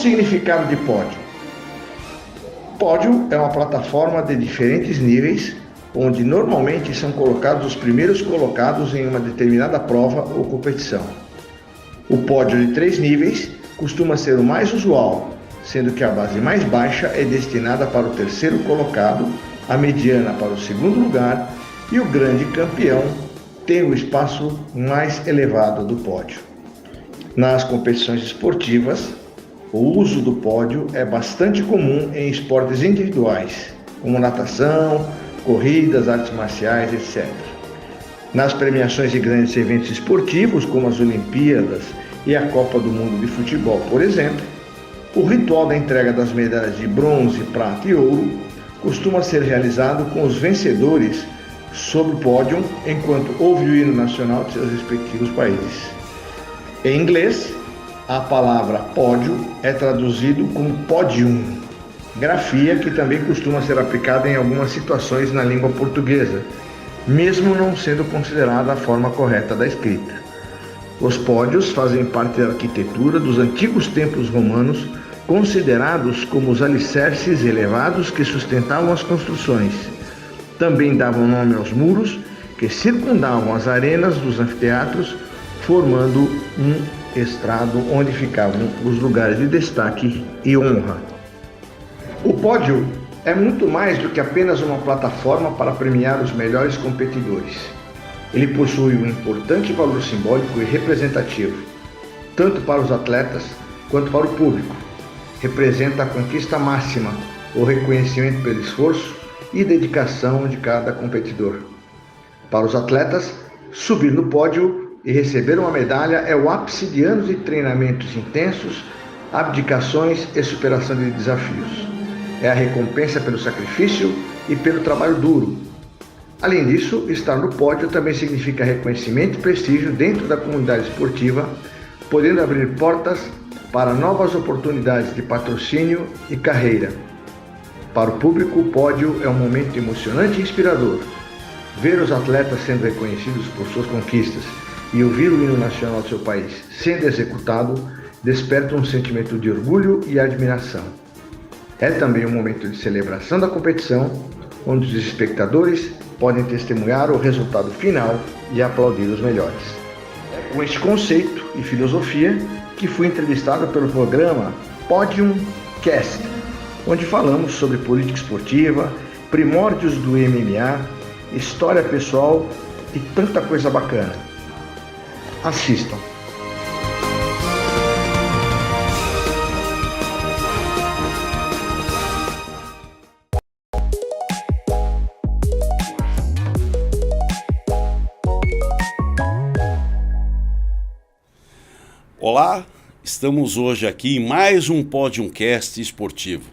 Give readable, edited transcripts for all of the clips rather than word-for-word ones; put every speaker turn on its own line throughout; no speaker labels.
significado de pódio? Pódio é uma plataforma de diferentes níveis, onde normalmente são colocados os primeiros colocados em uma determinada prova ou competição. O pódio de 3 níveis costuma ser o mais usual, sendo que a base mais baixa é destinada para o terceiro colocado, a mediana para o segundo lugar e o grande campeão tem o espaço mais elevado do pódio. Nas competições esportivas, o uso do pódio é bastante comum em esportes individuais, como natação, corridas, artes marciais, etc. Nas premiações de grandes eventos esportivos, como as Olimpíadas e a Copa do Mundo de Futebol, por exemplo, o ritual da entrega das medalhas de bronze, prata e ouro costuma ser realizado com os vencedores sob o pódio, enquanto ouve o hino nacional de seus respectivos países. Em inglês, a palavra pódio é traduzido como podium, grafia que também costuma ser aplicada em algumas situações na língua portuguesa, mesmo não sendo considerada a forma correta da escrita. Os pódios fazem parte da arquitetura dos antigos templos romanos, considerados como os alicerces elevados que sustentavam as construções. Também davam nome aos muros que circundavam as arenas dos anfiteatros, formando um estrado onde ficavam os lugares de destaque e honra. O pódio é muito mais do que apenas uma plataforma para premiar os melhores competidores. Ele possui um importante valor simbólico e representativo, tanto para os atletas quanto para o público. Representa a conquista máxima, o reconhecimento pelo esforço e dedicação de cada competidor. Para os atletas, subir no pódio e receber uma medalha é o ápice de anos de treinamentos intensos, abdicações e superação de desafios. É a recompensa pelo sacrifício e pelo trabalho duro. Além disso, estar no pódio também significa reconhecimento e prestígio dentro da comunidade esportiva, podendo abrir portas para novas oportunidades de patrocínio e carreira. Para o público, o pódio é um momento emocionante e inspirador. Ver os atletas sendo reconhecidos por suas conquistas e ouvir o hino nacional do seu país sendo executado desperta um sentimento de orgulho e admiração. É também um momento de celebração da competição, onde os espectadores podem testemunhar o resultado final e aplaudir os melhores. É com este conceito e filosofia que fui entrevistado pelo programa Podium Cast, onde falamos sobre política esportiva, primórdios do MMA, história pessoal e tanta coisa bacana. Assistam!
Olá, estamos hoje aqui em mais um Podiumcast esportivo,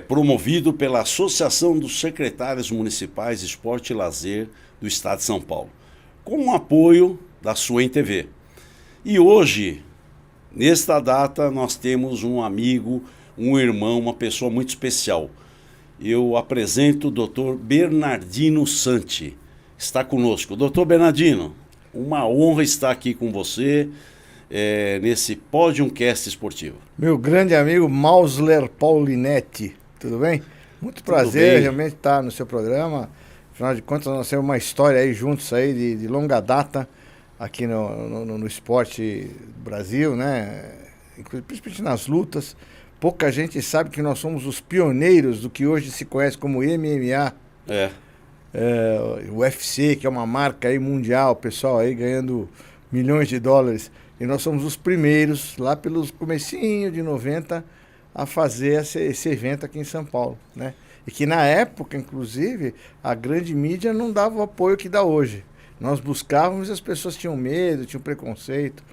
promovido pela Associação dos Secretários Municipais de Esporte e Lazer do Estado de São Paulo, com o apoio da Suen TV. E hoje, nesta data, nós temos um amigo, um irmão, uma pessoa muito especial. Eu apresento o Dr. Bernardino Santi, está conosco. Dr. Bernardino, uma honra estar aqui com você, nesse Podiumcast esportivo.
Meu grande amigo Mausler Paulinetti, tudo bem? Muito prazer realmente estar no seu programa. Afinal de contas, nós temos uma história aí juntos aí de longa data aqui no esporte do Brasil, né? Principalmente nas lutas. Pouca gente sabe que nós somos os pioneiros do que hoje se conhece como MMA. O UFC, que é uma marca aí mundial, pessoal aí ganhando milhões de dólares. E nós somos os primeiros, lá pelos comecinho de 90, a fazer esse evento aqui em São Paulo, né? E que na época, inclusive, a grande mídia não dava o apoio que dá hoje. Nós buscávamos e as pessoas tinham medo, tinham preconceito.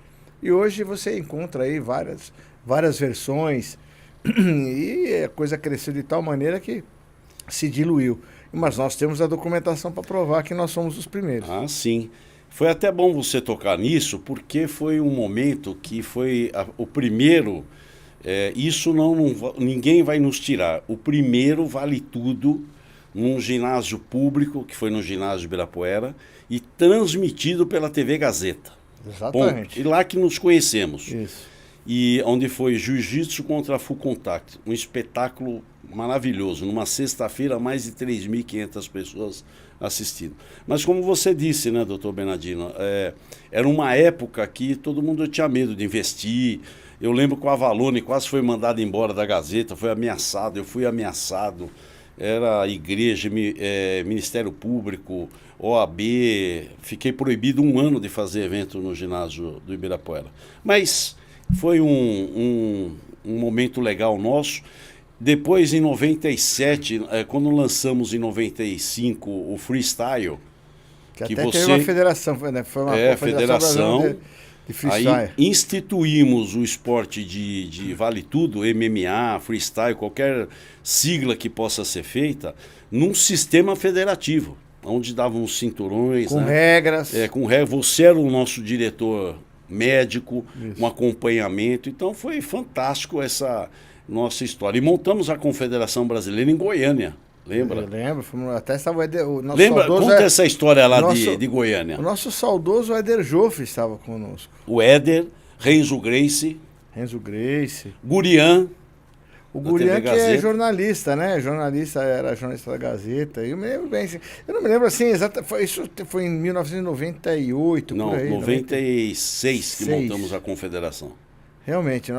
E hoje você encontra aí várias versões e a coisa cresceu de tal maneira que se diluiu. Mas nós temos a documentação para provar que nós somos os primeiros.
Ah, sim. Foi até bom você tocar nisso, porque foi um momento que foi o primeiro, isso ninguém vai nos tirar. O primeiro vale tudo num ginásio público, que foi no ginásio de Ibirapuera, e transmitido pela TV Gazeta.
Exatamente.
Bom, e lá que nos conhecemos.
Isso.
e onde foi jiu-jitsu contra full contact, um espetáculo maravilhoso. Numa sexta-feira, mais de 3.500 pessoas assistindo. Mas como você disse, né, doutor Bernardino, era uma época que todo mundo tinha medo de investir. Eu lembro que o Avalone quase foi mandado embora da Gazeta, foi ameaçado, eu fui ameaçado. Era igreja, Ministério Público, OAB, fiquei proibido 1 ano de fazer evento no ginásio do Ibirapuera. Mas foi um momento legal nosso. Depois, em 97, quando lançamos em 95 o Freestyle,
que até teve uma federação, né? Foi uma
federação
de freestyle.
Aí instituímos o esporte de vale tudo, MMA, freestyle, qualquer sigla que possa ser feita, num sistema federativo, onde davam os cinturões.
Com
né?
regras.
Com regras. Você era o nosso diretor médico,
Isso.
um acompanhamento. Então foi fantástico essa nossa história. E montamos a Confederação Brasileira em Goiânia. Lembra?
Eu lembro, até estava o nosso
Lembra?
saudoso...
Conta essa história lá
nosso,
de Goiânia.
O nosso saudoso Éder Joffre estava conosco.
O Éder, Renzo Gracie, Gurian.
O Gurian que é jornalista, né? Era jornalista da Gazeta. Eu me lembro bem. Eu não me lembro assim, isso foi em 1998.
Não,
por aí,
96 que montamos a confederação.
Realmente,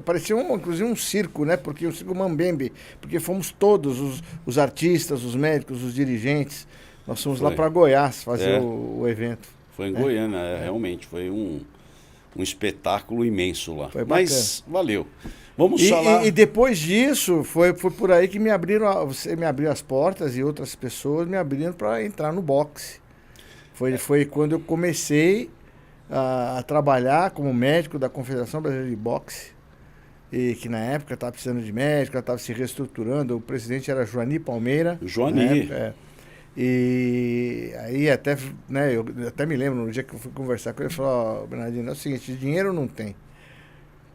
parecia inclusive um circo, né? Porque o circo Mambembe, porque fomos todos os artistas, os médicos, os dirigentes. Nós fomos lá para Goiás fazer o evento.
Foi em Goiânia, realmente. Foi um espetáculo imenso lá.
Foi
Mas valeu. Vamos falar...
E depois disso, foi por aí que você me abriu as portas e outras pessoas me abriram para entrar no boxe. Foi quando eu comecei a trabalhar como médico da Confederação Brasileira de Boxe, e que na época estava precisando de médico, ela estava se reestruturando, o presidente era Joani Palmeira.
Joani.
E aí até, né, eu até me lembro, no dia que eu fui conversar com ele, ele falou: Bernardino, é o seguinte, dinheiro não tem.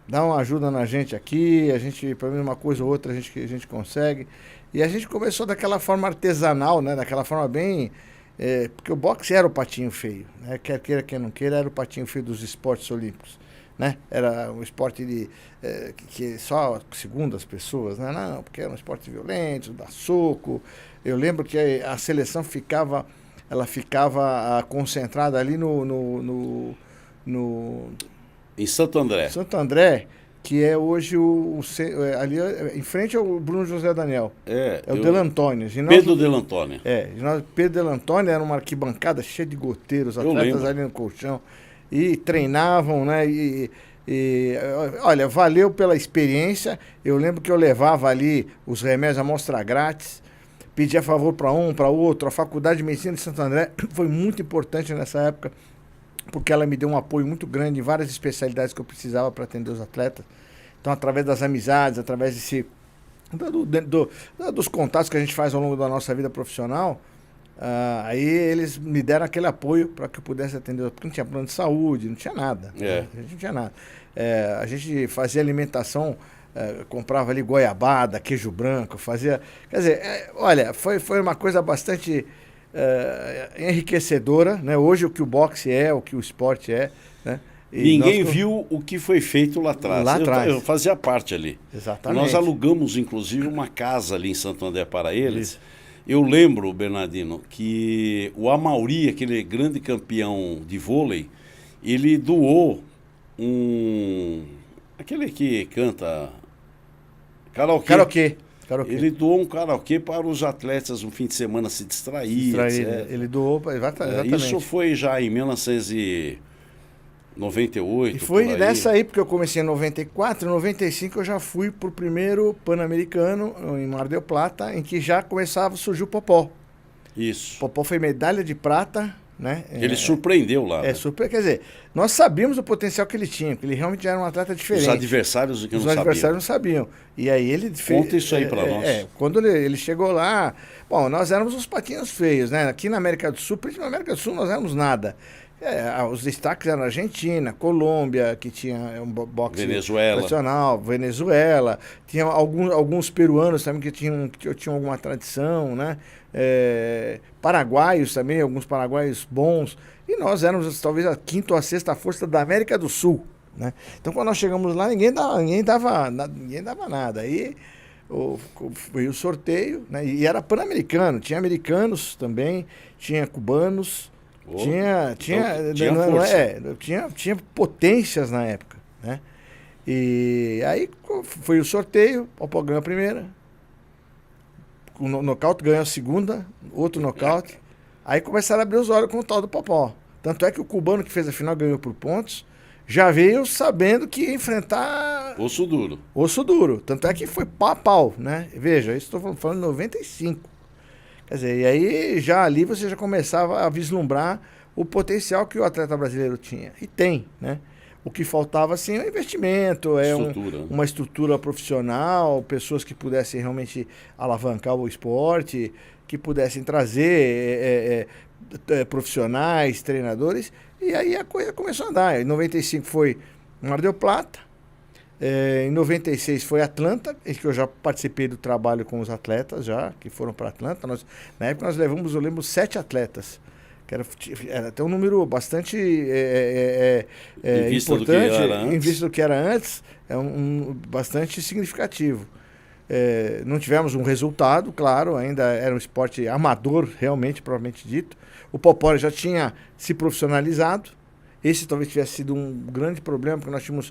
Dá uma ajuda na gente aqui, a gente, pelo menos uma coisa ou outra, a gente consegue. E a gente começou daquela forma artesanal, né, daquela forma bem... porque o boxe era o patinho feio, né? Quer queira, quer não queira, era o patinho feio dos esportes olímpicos, né? Era um esporte que só segundo as pessoas, né? Não, porque era um esporte violento, dá soco. Eu lembro que a seleção ficava concentrada ali
em Santo André.
Santo André, que é hoje ali em frente ao Bruno José Daniel. O Delantônio.
Pedro Delantônio.
Pedro Delantônio era uma arquibancada cheia de goteiros, atletas ali no colchão. E treinavam, né? Olha, valeu pela experiência. Eu lembro que eu levava ali os remédios à amostra grátis, pedia favor para um, para outro. A Faculdade de Medicina de Santo André foi muito importante nessa época, porque ela me deu um apoio muito grande em várias especialidades que eu precisava para atender os atletas. Então, através das amizades, através dos contatos que a gente faz ao longo da nossa vida profissional, aí eles me deram aquele apoio para que eu pudesse atender, porque não tinha plano de saúde, não tinha nada. A gente não tinha nada. A gente fazia alimentação, comprava ali goiabada, queijo branco, fazia... Quer dizer, olha, foi uma coisa bastante... enriquecedora, né? Hoje o que o boxe o que o esporte é, né?
Ninguém viu o que foi feito lá atrás. Eu fazia parte ali.
Exatamente.
Nós alugamos, inclusive, uma casa ali em Santo André para eles. Isso. Eu lembro, Bernardino, que o Amauri, aquele grande campeão de vôlei, ele doou aquele que canta
karaokê.
Ele doou um karaokê para os atletas no fim de semana se distrair.
Ele doou, exatamente.
Isso foi já em 1998.
E foi nessa aí, porque eu comecei em 94, em 95 eu já fui para o primeiro Pan-Americano em Mar del Plata, em que já começava a surgir o Popó.
Isso.
O Popó foi medalha de prata, né?
Ele surpreendeu lá.
Quer dizer, nós sabíamos o potencial que ele tinha, porque ele realmente era um atleta diferente.
Os adversários que não sabiam.
Os adversários não sabiam. E aí ele fez...
Conta isso aí para nós.
Quando ele chegou lá... Bom, nós éramos os patinhos feios, né? Aqui na América do Sul, principalmente na América do Sul, nós éramos nada. Os destaques eram Argentina, Colômbia, que tinha um boxe tradicional, Venezuela, tinha alguns peruanos também que tinham alguma tradição, né? Paraguaios também, alguns paraguaios bons, e nós éramos talvez a quinta ou a sexta força da América do Sul, né? Então, quando nós chegamos lá, ninguém dava nada. Aí foi o sorteio, né? E era pan-americano, tinha americanos também, tinha cubanos, tinha potências na época, né? E aí foi o sorteio, o Popó ganhou a primeira, o nocaute ganhou a segunda, outro nocaute. Aí começaram a abrir os olhos com o tal do Popó. Tanto é que o cubano que fez a final ganhou por pontos, já veio sabendo que ia enfrentar...
Osso duro.
Osso duro. Tanto é que foi pau a pau, né? Veja, isso estou falando de 95. Quer dizer, e aí já ali você já começava a vislumbrar o potencial que o atleta brasileiro tinha. E tem, né? O que faltava, assim, é um investimento, uma estrutura profissional, pessoas que pudessem realmente alavancar o esporte, que pudessem trazer profissionais, treinadores, e aí a coisa começou a andar. Em 95 foi Mar del Plata, em 96 foi Atlanta, em que eu já participei do trabalho com os atletas, já que foram para Atlanta. Na época nós levamos, eu lembro, 7 atletas. Que era até um número bastante importante, em vista do que era antes, bastante significativo. Não tivemos um resultado, claro, ainda era um esporte amador, realmente, propriamente dito. O Popó já tinha se profissionalizado. Esse talvez tivesse sido um grande problema, porque nós tínhamos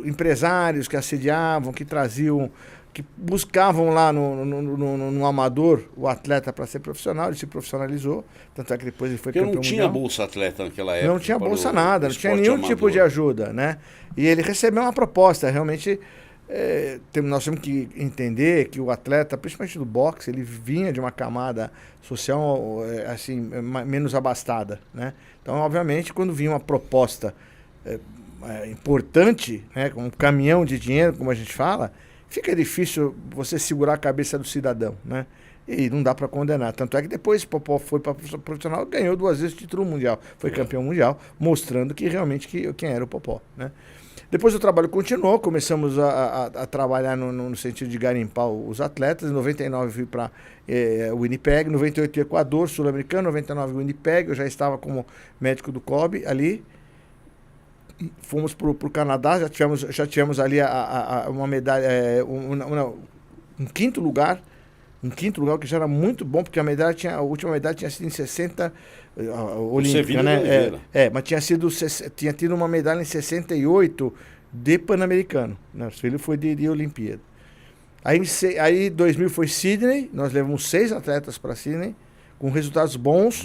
empresários que assediavam, que traziam, que buscavam lá no amador o atleta para ser profissional. Ele se profissionalizou, tanto é que depois ele foi campeão mundial.
Porque não tinha bolsa atleta naquela época.
Não tinha bolsa nada, não tinha nenhum tipo de ajuda, né? E ele recebeu uma proposta, realmente. Nós temos que entender que o atleta, principalmente do boxe, ele vinha de uma camada social assim, menos abastada, né? Então, obviamente, quando vinha uma proposta importante, né, com um caminhão de dinheiro, como a gente fala, fica difícil você segurar a cabeça do cidadão, né? E não dá para condenar. Tanto é que depois o Popó foi para profissional, ganhou 2 vezes o título mundial, foi campeão mundial, mostrando que realmente quem era o Popó, né? Depois o trabalho continuou, começamos a trabalhar no sentido de garimpar os atletas. Em 99 fui para Winnipeg, 98 Equador, Sul-Americano, 99 Winnipeg, eu já estava como médico do COB ali. Fomos para o Canadá, já tivemos ali uma medalha, um quinto lugar, que já era muito bom, porque a última medalha tinha sido em 60, olímpica, né? Mas tinha tido uma medalha em 68 de Pan-Americano, né? O filho foi de Olimpíada. Aí 2000 foi Sydney, nós levamos 6 atletas para Sydney, com resultados bons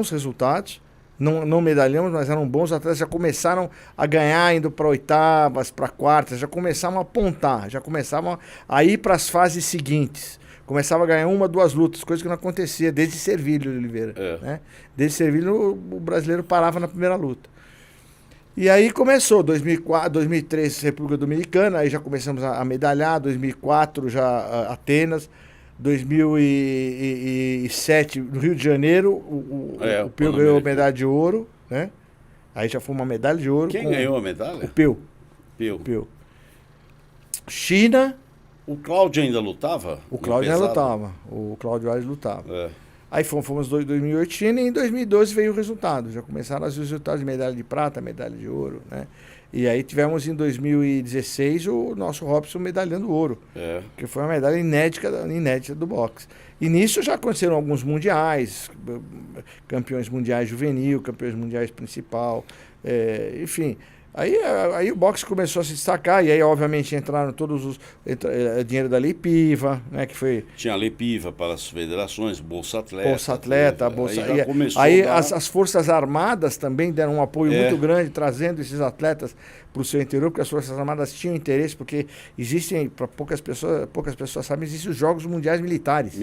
resultados. Não medalhamos, mas eram bons atletas, já começaram a ganhar, indo para oitavas, para quartas, já começavam a apontar, já começavam a ir para as fases seguintes. Começava a ganhar 1, 2 lutas, coisa que não acontecia desde Servilho, Oliveira. Né? Desde Servilho, o brasileiro parava na primeira luta. E aí começou, 2004, 2003, República Dominicana, aí já começamos a medalhar, 2004 já Atenas, 2007 no Rio de Janeiro, o Peu ganhou a medalha de ouro, né? Aí já foi uma medalha de ouro.
Quem ganhou a medalha?
O Peu. China...
O Cláudio ainda lutava?
O Cláudio ainda lutava. O Cláudio Aires lutava. Aí fomos em 2008 China, e em 2012 veio o resultado. Já começaram os resultados de medalha de prata, medalha de ouro, né? E aí tivemos em 2016 o nosso Robson medalhando ouro, que foi uma medalha inédita do boxe. E nisso já aconteceram alguns mundiais, campeões mundiais juvenil, campeões mundiais principal, enfim... Aí o boxe começou a se destacar, e aí obviamente entraram todos os dinheiro da Lei Piva, né, que foi...
Tinha a Lei Piva para as federações, Bolsa
Atleta. As Forças Armadas também deram um apoio muito grande, trazendo esses atletas para o seu interior, porque as Forças Armadas tinham interesse, porque existem, para poucas pessoas sabem, existem os Jogos Mundiais Militares.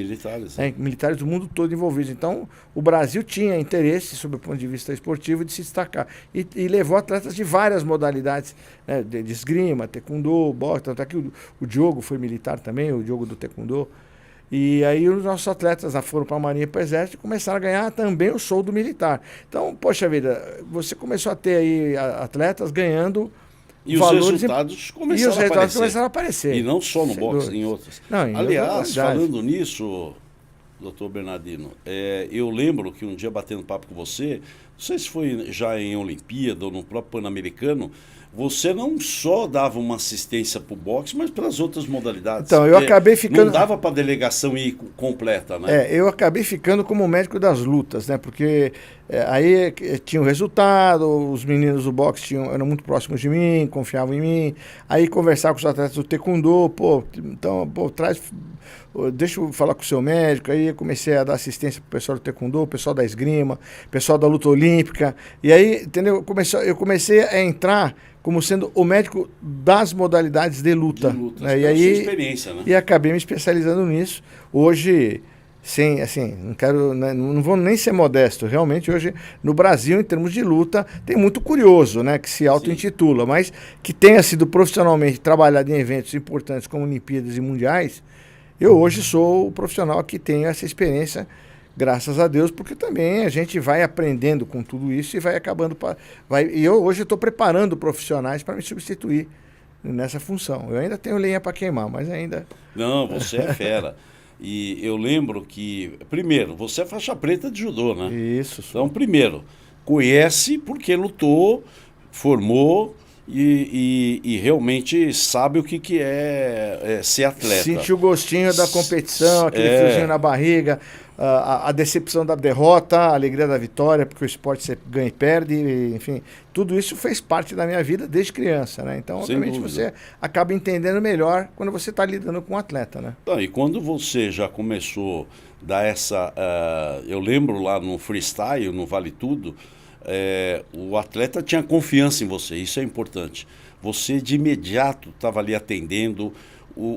Militares do mundo todo envolvidos. Então, o Brasil tinha interesse, sob o ponto de vista esportivo, de se destacar. E levou atletas de várias modalidades, né, de esgrima, taekwondo, boxe, tanto é que o Diogo foi militar também, o Diogo do taekwondo. E aí os nossos atletas foram para a Marinha e para o Exército e começaram a ganhar também o soldo militar. Então, poxa vida, você começou a ter aí atletas ganhando
e os resultados começaram a aparecer.
E
não só no boxe, em outras. Aliás, falando nisso, doutor Bernardino, eu lembro que um dia batendo papo com você, não sei se foi já em Olimpíada ou no próprio Pan-Americano, você não só dava uma assistência para o boxe, mas para as outras modalidades.
Então, eu acabei ficando...
Não dava para a delegação ir completa, né?
Eu acabei ficando como médico das lutas, né? Porque aí tinha o resultado, os meninos do boxe eram muito próximos de mim, confiavam em mim. Aí conversava com os atletas do taekwondo, deixa eu falar com o seu médico. Aí eu comecei a dar assistência para o pessoal do taekwondo, o pessoal da esgrima, o pessoal da luta olímpica. E aí, entendeu? Eu comecei a entrar como sendo o médico das modalidades de luta. Né? E aí,
experiência, né?
E acabei me especializando nisso. Hoje, não vou nem ser modesto. Realmente, hoje, no Brasil, em termos de luta, tem muito curioso, né? Que se auto-intitula, mas que tenha sido profissionalmente trabalhado em eventos importantes como Olimpíadas e Mundiais, eu hoje sou o profissional que tem essa experiência, graças a Deus, porque também a gente vai aprendendo com tudo isso e vai acabando... E eu hoje estou preparando profissionais para me substituir nessa função. Eu ainda tenho lenha para queimar, mas ainda...
Não, você é fera. E eu lembro que, primeiro, você é faixa preta de judô, né?
Isso.
Então, primeiro, conhece porque lutou, formou... E realmente sabe o que é ser atleta.
Sentiu o gostinho da competição, aquele friozinho na barriga, a decepção da derrota, a alegria da vitória, porque o esporte você ganha e perde, enfim, tudo isso fez parte da minha vida desde criança, né? Então, obviamente, você acaba entendendo melhor quando você está lidando com um atleta, né?
E quando você já começou a dar essa... eu lembro lá no freestyle, no Vale Tudo, o atleta tinha confiança em você, isso é importante. Você de imediato estava ali atendendo,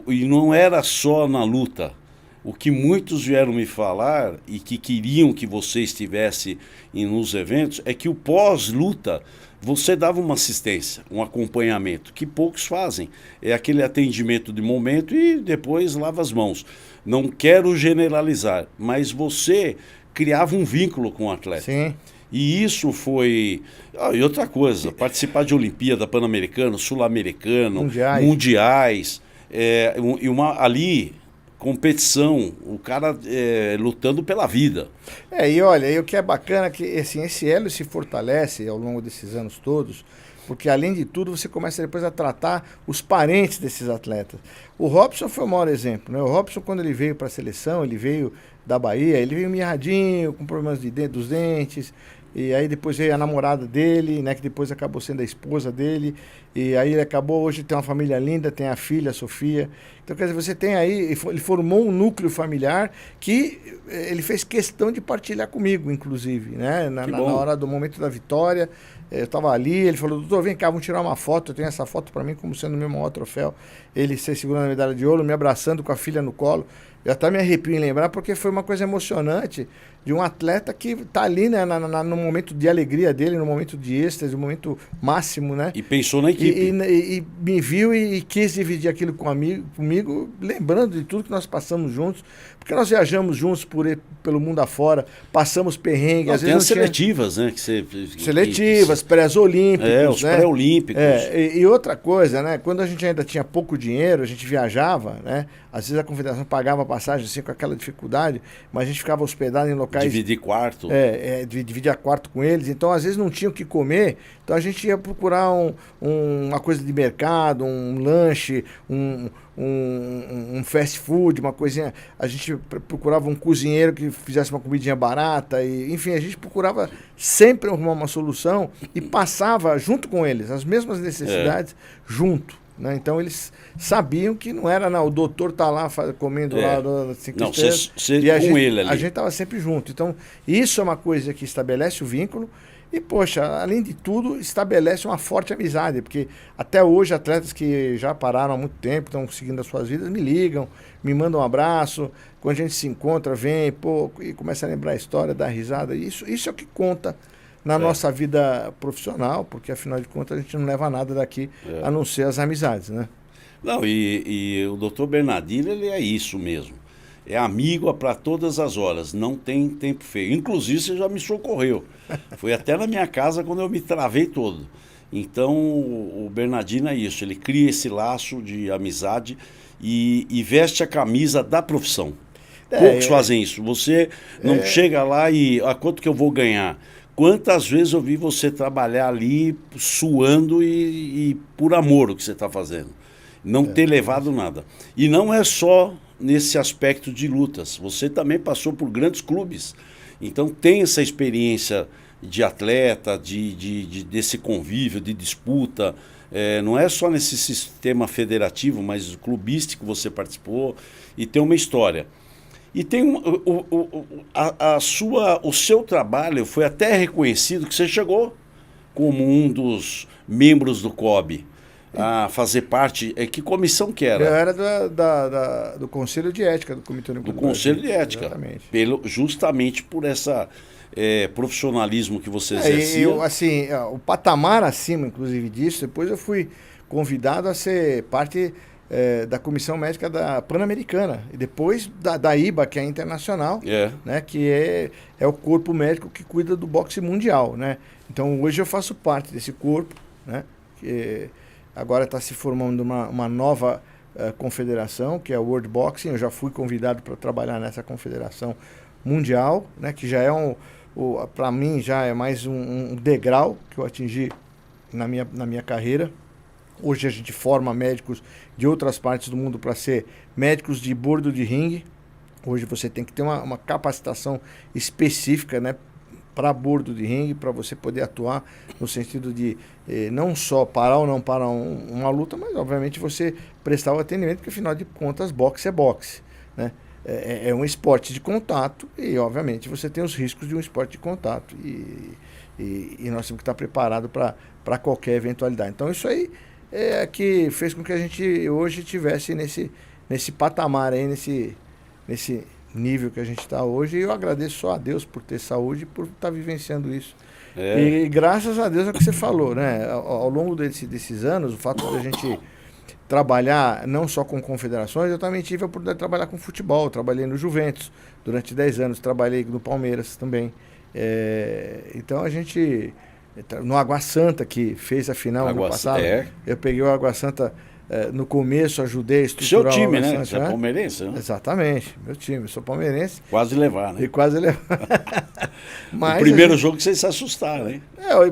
e não era só na luta. O que muitos vieram me falar e que queriam que você estivesse nos eventos é que o pós-luta você dava uma assistência, um acompanhamento, que poucos fazem. É aquele atendimento de momento e depois lava as mãos. Não quero generalizar, mas você criava um vínculo com o atleta.
Sim.
E isso foi... e outra coisa, participar de Olimpíada, Pan-Americano, Sul-Americano, Mundiais, ali, competição, o cara lutando pela vida.
E olha, e o que é bacana é que assim, esse elo se fortalece ao longo desses anos todos, porque além de tudo você começa depois a tratar os parentes desses atletas. O Robson foi o maior exemplo, né? O Robson, quando ele veio para a seleção, ele veio da Bahia, ele veio mirradinho, com problemas dos dentes, e aí depois veio a namorada dele, né, que depois acabou sendo a esposa dele, e aí ele acabou, hoje tem uma família linda, tem a filha, a Sofia. Então, quer dizer, você tem aí, ele formou um núcleo familiar que ele fez questão de partilhar comigo, inclusive, né, na hora do momento da vitória. Eu estava ali, ele falou, doutor, vem cá, vamos tirar uma foto, eu tenho essa foto para mim como sendo o meu maior troféu. Ele segurando a medalha de ouro, me abraçando com a filha no colo. Eu até me arrepio em lembrar, porque foi uma coisa emocionante de um atleta que está ali, né, no momento de alegria dele, no momento de êxtase, no momento máximo, né?
E pensou na equipe.
E me viu e quis dividir aquilo comigo, lembrando de tudo que nós passamos juntos, porque nós viajamos juntos pelo mundo afora, passamos perrengue. Às vezes
tem as seletivas, né?
Seletivas, pré-olímpicos.
Os pré-olímpicos.
E outra coisa, né? Quando a gente ainda tinha pouco dinheiro, a gente viajava, né? Às vezes a confederação pagava a passagem assim, com aquela dificuldade, mas a gente ficava hospedado em locais...
Dividir quarto.
Dividir quarto com eles. Então, às vezes, não tinha o que comer. Então, a gente ia procurar uma coisa de mercado, um lanche, um fast food, uma coisinha. A gente procurava um cozinheiro que fizesse uma comidinha barata. Enfim, a gente procurava sempre arrumar uma solução e passava junto com eles as mesmas necessidades junto. Né? Então eles sabiam que não era, o doutor tá lá comendo lá
não, você com ele ali.
A gente estava sempre junto. Então isso é uma coisa que estabelece o vínculo e, poxa, além de tudo, estabelece uma forte amizade, porque até hoje atletas que já pararam há muito tempo, estão seguindo as suas vidas, me ligam, me mandam um abraço, quando a gente se encontra, vem, e começa a lembrar a história, dar risada. Isso é o que conta na nossa vida profissional, porque afinal de contas a gente não leva nada daqui a não ser as amizades, né?
Não, e o doutor Bernardino, ele é isso mesmo. É amigo para todas as horas, não tem tempo feio. Inclusive, você já me socorreu. Foi até na minha casa quando eu me travei todo. Então, o Bernardino é isso, ele cria esse laço de amizade e veste a camisa da profissão. Poucos fazem isso. Você não chega lá e quanto que eu vou ganhar? Quantas vezes eu vi você trabalhar ali suando e por amor o que você está fazendo? Não ter levado nada. E não é só nesse aspecto de lutas. Você também passou por grandes clubes. Então tem essa experiência de atleta, desse convívio, de disputa. Não é só nesse sistema federativo, mas clubístico você participou e tem uma história. E tem o seu trabalho foi até reconhecido, que você chegou como um dos membros do COB a fazer parte. Que comissão que era?
Eu era do Conselho de Ética do Comitê Olímpico
do Conselho de Ética.
Exatamente.
Justamente por essa profissionalismo que você exercia.
O patamar acima, inclusive, disso, depois eu fui convidado a ser parte da Comissão Médica da Pan-Americana e depois da IBA, que é internacional, né, que é o corpo médico que cuida do boxe mundial, né? Então hoje eu faço parte desse corpo, né, que agora está se formando uma nova confederação, que é a World Boxing. Eu já fui convidado para trabalhar nessa confederação mundial, né, que já é para mim já é mais um degrau que eu atingi na minha carreira. Hoje a gente forma médicos de outras partes do mundo para ser médicos de bordo de ringue. Hoje você tem que ter uma capacitação específica, né, para bordo de ringue, para você poder atuar no sentido de não só parar ou não parar uma luta, mas obviamente você prestar o atendimento, porque afinal de contas boxe é boxe, né? É um esporte de contato e obviamente você tem os riscos de um esporte de contato e nós temos que estar preparados para qualquer eventualidade. Então isso aí que fez com que a gente hoje estivesse nesse patamar aí, nesse nível que a gente está hoje, e eu agradeço só a Deus por ter saúde e por estar vivenciando isso. E graças a Deus é o que você falou, né? Ao longo desses anos, o fato de a gente trabalhar não só com confederações, eu também tive a oportunidade de trabalhar com futebol. Eu trabalhei no Juventus durante 10 anos, trabalhei no Palmeiras também. Então a gente, no Água Santa, que fez a final no passado, eu peguei o Água Santa no começo, ajudei a estruturar.
Seu time, né? Você é palmeirense, né?
Exatamente, meu time, eu sou palmeirense.
Quase levar, né?
E quase levar.
Mas, o primeiro jogo que vocês se assustaram, hein?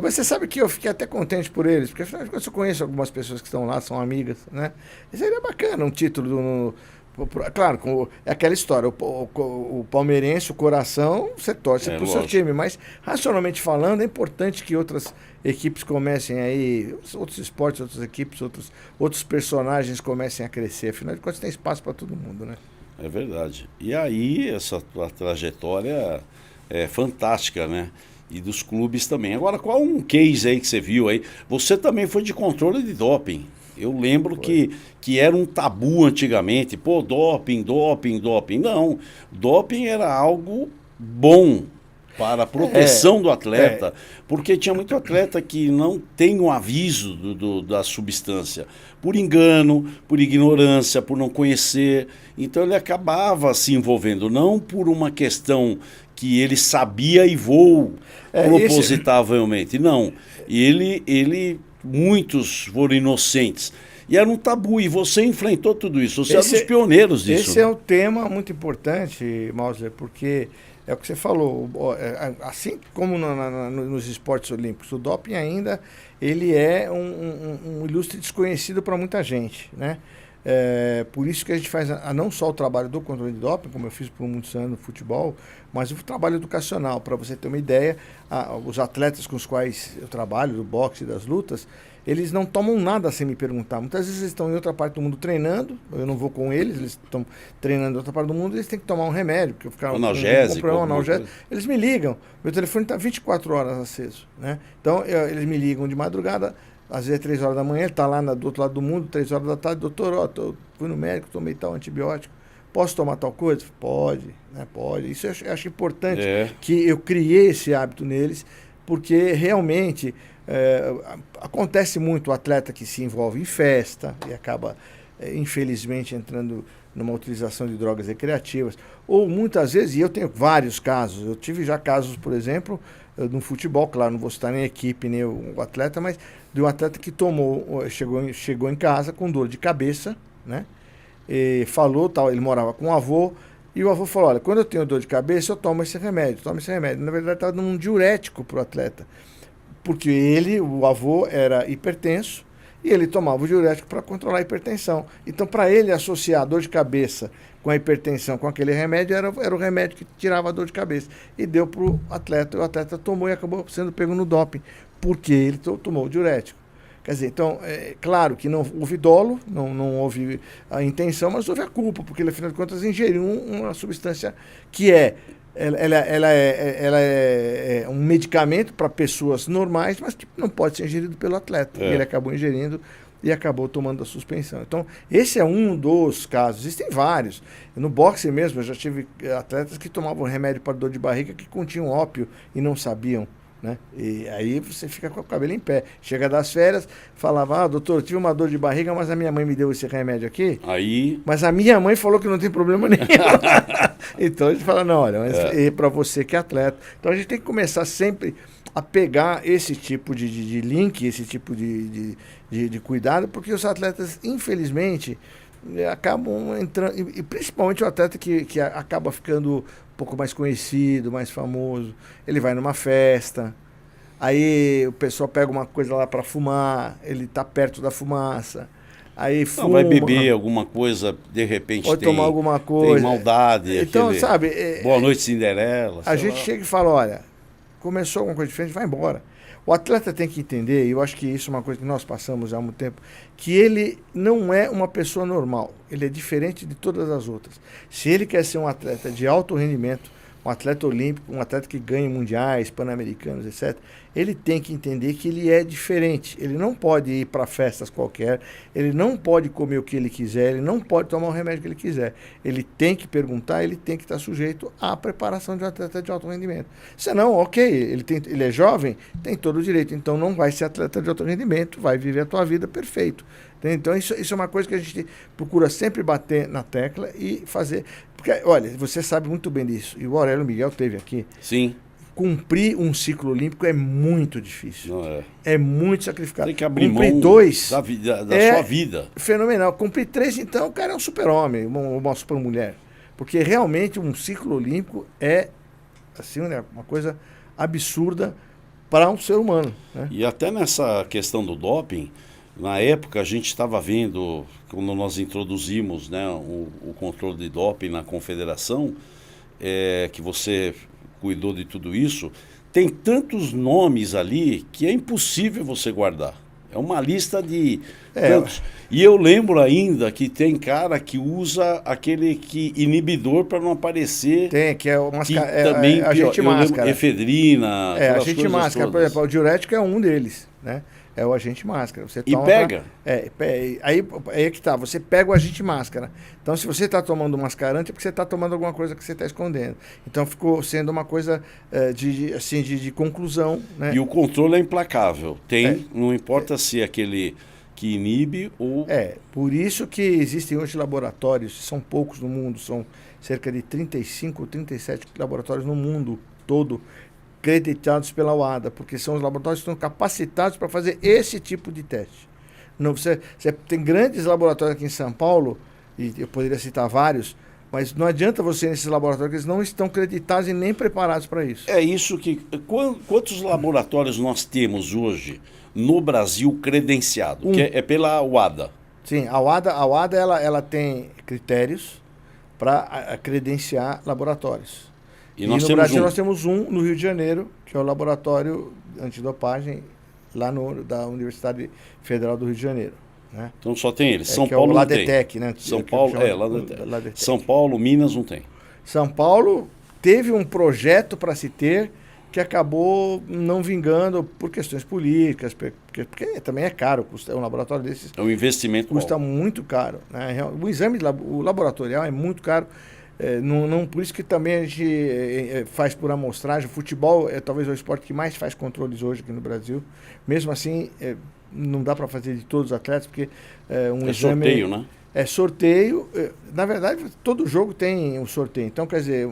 Mas você sabe que eu fiquei até contente por eles, porque afinal de contas eu conheço algumas pessoas que estão lá, são amigas, né? Isso seria bacana, um título claro, é aquela história, o palmeirense, o coração, você torce pro seu time, mas racionalmente falando, é importante que outras equipes comecem aí, outros esportes, outras equipes, outros personagens comecem a crescer. Afinal de contas tem espaço para todo mundo, né?
É verdade. E aí essa tua trajetória é fantástica, né? E dos clubes também. Agora, qual um case aí que você viu aí? Você também foi de controle de doping. Eu lembro que era um tabu antigamente. Pô, doping. Não, doping era algo bom para a proteção do atleta, porque tinha muito atleta que não tem o aviso da substância, por engano, por ignorância, por não conhecer. Então ele acabava se envolvendo, não por uma questão que ele sabia e propositavelmente. Não, muitos foram inocentes. E era um tabu, e você enfrentou tudo isso. Você é um dos pioneiros disso.
Esse é um tema muito importante, Mausler, porque é o que você falou. Assim como nos esportes olímpicos, o doping ainda ele é um ilustre desconhecido para muita gente, né? Por isso que a gente faz não só o trabalho do controle de doping, como eu fiz por muitos anos no futebol, mas o trabalho educacional. Para você ter uma ideia, os atletas com os quais eu trabalho, do boxe e das lutas, eles não tomam nada sem me perguntar. Muitas vezes eles estão em outra parte do mundo treinando, eu não vou com eles estão treinando em outra parte do mundo, eles têm que tomar um remédio, porque eu ficar
analgésico.
Eles me ligam, meu telefone está 24 horas aceso, né? Então eles me ligam de madrugada, às vezes 3 horas da manhã, ele está lá do outro lado do mundo, 3 horas da tarde, doutor, fui no médico, tomei tal antibiótico, posso tomar tal coisa? Pode, né? Pode. Isso eu acho importante que eu criei esse hábito neles, porque realmente acontece muito o atleta que se envolve em festa e acaba, infelizmente, entrando numa utilização de drogas recreativas. Ou muitas vezes, e eu tenho vários casos, eu tive já casos, por exemplo, no futebol, claro, não vou citar nem a equipe, nem o atleta, mas de um atleta que chegou em casa com dor de cabeça, né? E falou, ele morava com o avô, E o avô falou, olha, quando eu tenho dor de cabeça, eu tomo esse remédio, Na verdade, estava dando um diurético para o atleta. Porque ele, o avô, era hipertenso e ele tomava o diurético para controlar a hipertensão. Então, para ele associar a dor de cabeça com a hipertensão, com aquele remédio, era o remédio que tirava a dor de cabeça. E deu para o atleta. O atleta tomou e acabou sendo pego no doping, porque ele tomou o diurético. Quer dizer, então, é claro que não houve dolo, não houve a intenção, mas houve a culpa, porque ele, afinal de contas, ingeriu uma substância que ela é um medicamento para pessoas normais, mas que não pode ser ingerido pelo atleta. E ele acabou ingerindo e acabou tomando a suspensão. Então, esse é um dos casos. Existem vários. No boxe mesmo, eu já tive atletas que tomavam remédio para dor de barriga que continham ópio e não sabiam. Né? E aí você fica com o cabelo em pé. Chega das férias, falava, doutor, eu tive uma dor de barriga, mas a minha mãe me deu esse remédio aqui.
Aí...
Mas a minha mãe falou que não tem problema nenhum. Então a gente fala, não, olha, mas é para você que é atleta. Então a gente tem que começar sempre a pegar esse tipo de link, esse tipo de cuidado, porque os atletas, infelizmente, acabam entrando, e principalmente o atleta que acaba ficando um pouco mais conhecido, mais famoso, ele vai numa festa, aí o pessoal pega uma coisa lá para fumar, ele está perto da fumaça, aí fuma.
Não, vai beber alguma coisa, de repente
pode tomar alguma coisa.
Tem maldade.
Então, sabe...
Boa noite, Cinderela.
A gente chega e fala, olha, começou alguma coisa diferente, vai embora. O atleta tem que entender, e eu acho que isso é uma coisa que nós passamos há muito tempo, que ele não é uma pessoa normal. Ele é diferente de todas as outras. Se ele quer ser um atleta de alto rendimento, um atleta olímpico, um atleta que ganha mundiais, pan-americanos, etc., ele tem que entender que ele é diferente. Ele não pode ir para festas qualquer, ele não pode comer o que ele quiser, ele não pode tomar o remédio que ele quiser. Ele tem que perguntar, ele tem que estar sujeito à preparação de um atleta de alto rendimento. Senão, ok, ele é jovem, tem todo o direito, então não vai ser atleta de alto rendimento, vai viver a tua vida perfeito. Então isso é uma coisa que a gente procura sempre bater na tecla e fazer. Porque, olha, você sabe muito bem disso, e o Aurélio Miguel teve aqui.
Sim.
Cumprir um ciclo olímpico é muito difícil.
Não é.
É muito sacrificado.
Tem que abrir
cumprir
mão
2
da sua vida.
Fenomenal. Cumprir 3, então, o cara é um super-homem, uma super-mulher. Porque realmente um ciclo olímpico é assim, né, uma coisa absurda para um ser humano. Né?
E até nessa questão do doping, na época a gente estava vendo, quando nós introduzimos, né, o controle de doping na confederação, que você cuidou de tudo isso, tem tantos nomes ali que é impossível você guardar. É uma lista de tantos. E eu lembro ainda que tem cara que usa aquele inibidor para não aparecer.
Tem, que é o
também
agente máscara.
Efedrina.
Agente máscara. Por exemplo, o diurético é um deles, né? É o agente máscara. Você toma
pega?
Aí é que tá, você pega o agente máscara. Então, se você está tomando mascarante, é porque você está tomando alguma coisa que você está escondendo. Então, ficou sendo uma coisa de conclusão. Né?
E o controle é implacável. Não importa se é aquele que inibe ou...
por isso que existem hoje laboratórios, são poucos no mundo, são cerca de 35 ou 37 laboratórios no mundo todo, acreditados pela UADA, porque são os laboratórios que estão capacitados para fazer esse tipo de teste. Não, você tem grandes laboratórios aqui em São Paulo, e eu poderia citar vários, mas não adianta você ir nesses laboratórios, que eles não estão acreditados e nem preparados para isso.
É isso que... Quantos laboratórios nós temos hoje no Brasil credenciado? Que é pela UADA.
Sim, a UADA ela tem critérios para credenciar laboratórios. E no Brasil nós temos um no Rio de Janeiro, que é o Laboratório Antidopagem, lá da Universidade Federal do Rio de Janeiro. Né?
Então só tem eles. São Paulo
é o
não tem.
Ladetec, né?
São Paulo, Ladetec. São Paulo, Minas não tem.
São Paulo teve um projeto para se ter que acabou não vingando por questões políticas, porque também é caro, um laboratório desses...
É um investimento
custa muito caro. Né? O exame laboratorial é muito caro. Por isso que também a gente faz por amostragem. O futebol é talvez o esporte que mais faz controles hoje aqui no Brasil. Mesmo assim, não dá para fazer de todos os atletas, porque exame...
sorteio, né?
É sorteio. Na verdade, todo jogo tem um sorteio. Então, quer dizer,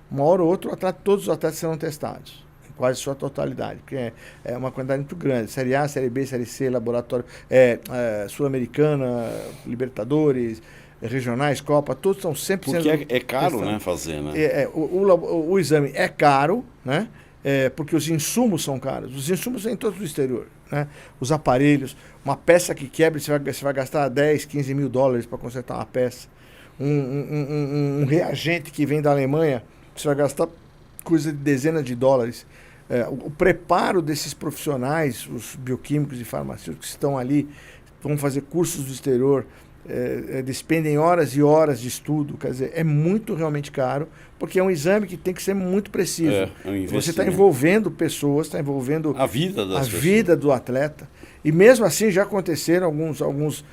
uma hora ou outra, todos os atletas serão testados. Em quase sua totalidade, porque é uma quantidade muito grande. Série A, Série B, Série C, laboratório... Sul-Americana, Libertadores... regionais, Copa, todos estão sempre
porque é caro, né, fazer, né?
O exame é caro, né? Porque os insumos são caros. Os insumos vêm todos do exterior, né? Os aparelhos, uma peça que quebra, você vai gastar 10, 15 mil dólares para consertar uma peça. Um reagente que vem da Alemanha, você vai gastar coisa de dezenas de dólares. O preparo desses profissionais, os bioquímicos e farmacêuticos que estão ali, vão fazer cursos do exterior, despendem horas e horas de estudo, quer dizer, é muito realmente caro, porque é um exame que tem que ser muito preciso. Você está envolvendo pessoas, está envolvendo
a vida
do atleta. E mesmo assim já aconteceram alguns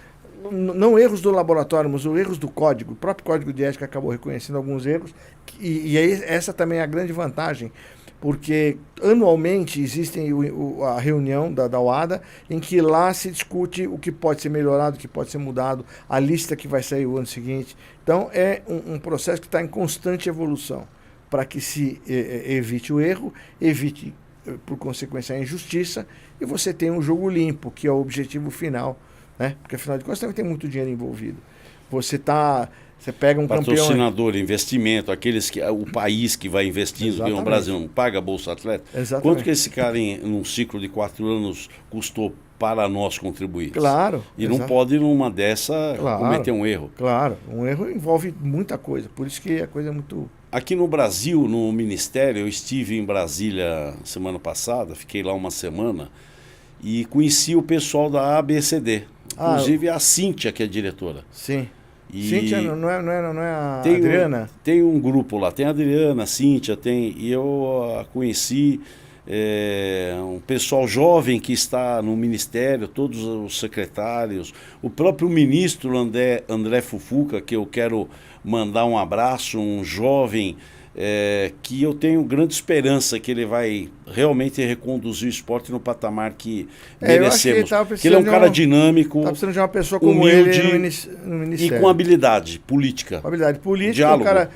não erros do laboratório, mas erros do código. O próprio código de ética acabou reconhecendo alguns erros, e aí essa também é a grande vantagem, porque anualmente existe a reunião da OADA, em que lá se discute o que pode ser melhorado, o que pode ser mudado, a lista que vai sair o ano seguinte. Então, é um processo que está em constante evolução, para que se evite o erro, evite, por consequência, a injustiça, e você tenha um jogo limpo, que é o objetivo final, né? Porque, afinal de contas, também tem muito dinheiro envolvido. Você pega um
patrocinador,
campeão...
investimento, o país que vai investindo, que o Brasil não paga a Bolsa Atleta.
Exatamente.
Quanto que esse cara, num ciclo de 4 anos, custou para nós contribuir?
Claro.
E não pode, numa dessa, cometer um erro.
Claro, um erro envolve muita coisa, por isso que a coisa é muito...
Aqui no Brasil, no Ministério, eu estive em Brasília semana passada, fiquei lá uma semana, e conheci o pessoal da ABCD, inclusive a Cíntia, que é diretora.
Sim. Cíntia, não é a Adriana?
Tem um grupo lá, tem a Adriana, a Cíntia, e eu a conheci, um pessoal jovem que está no Ministério, todos os secretários, o próprio ministro André Fufuca, que eu quero mandar um abraço, um jovem que eu tenho grande esperança que ele vai realmente reconduzir o esporte no patamar que merecemos. Que ele é um cara dinâmico,
está precisando de uma pessoa como
humilde,
ele no Ministério.
E com habilidade política.
Habilidade política,
diálogo.
Um cara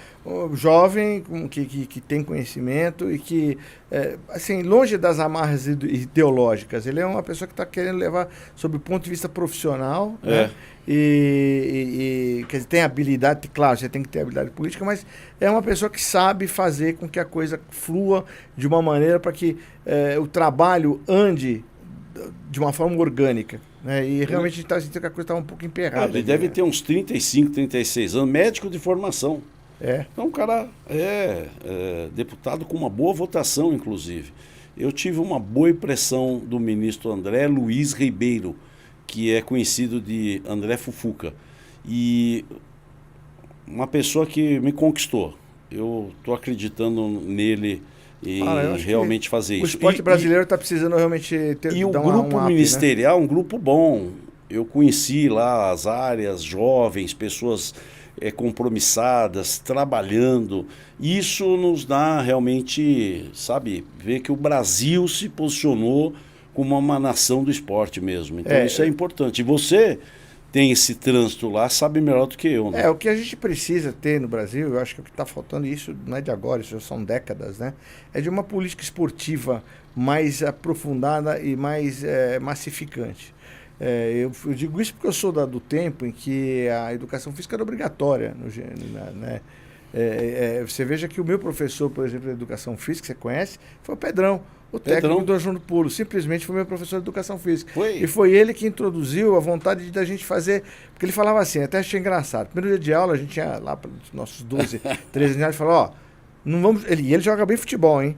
jovem, que tem conhecimento e que, assim, longe das amarras ideológicas, ele é uma pessoa que está querendo levar sob o ponto de vista profissional, né? E quer dizer, tem habilidade, claro, você tem que ter habilidade política, mas é uma pessoa que sabe fazer com que a coisa flua de uma maneira para que o trabalho ande de uma forma orgânica, né? E realmente a gente está sentindo que a coisa está um pouco emperrada.
Ele deve ter uns 35, 36 anos, médico de formação. Então, um cara deputado com uma boa votação, inclusive. Eu tive uma boa impressão do ministro André Luiz Ribeiro, que é conhecido de André Fufuca. E uma pessoa que me conquistou. Eu estou acreditando nele em realmente fazer isso.
O esporte brasileiro está precisando realmente ter
E o grupo ministerial, né? Um grupo bom. Eu conheci lá as áreas, jovens, pessoas compromissadas, trabalhando. Isso nos dá realmente, sabe, ver que o Brasil se posicionou como uma nação do esporte mesmo. Então isso é importante. E você tem esse trânsito lá, sabe melhor do que eu, né?
O que a gente precisa ter no Brasil, eu acho que o que está faltando, isso não é de agora, isso já são décadas, né? É de uma política esportiva mais aprofundada e mais massificante. Eu digo isso porque eu sou do tempo em que a educação física era obrigatória, né? Você veja que o meu professor, por exemplo, de educação física, você conhece, foi o Pedrão. O técnico do João do Pulo, simplesmente foi meu professor de educação física. E foi ele que introduziu a vontade da gente fazer, porque ele falava assim, até achei engraçado. Primeiro dia de aula, a gente tinha lá para os nossos 12, 13 anos, falou, não vamos... Ele joga bem futebol, hein?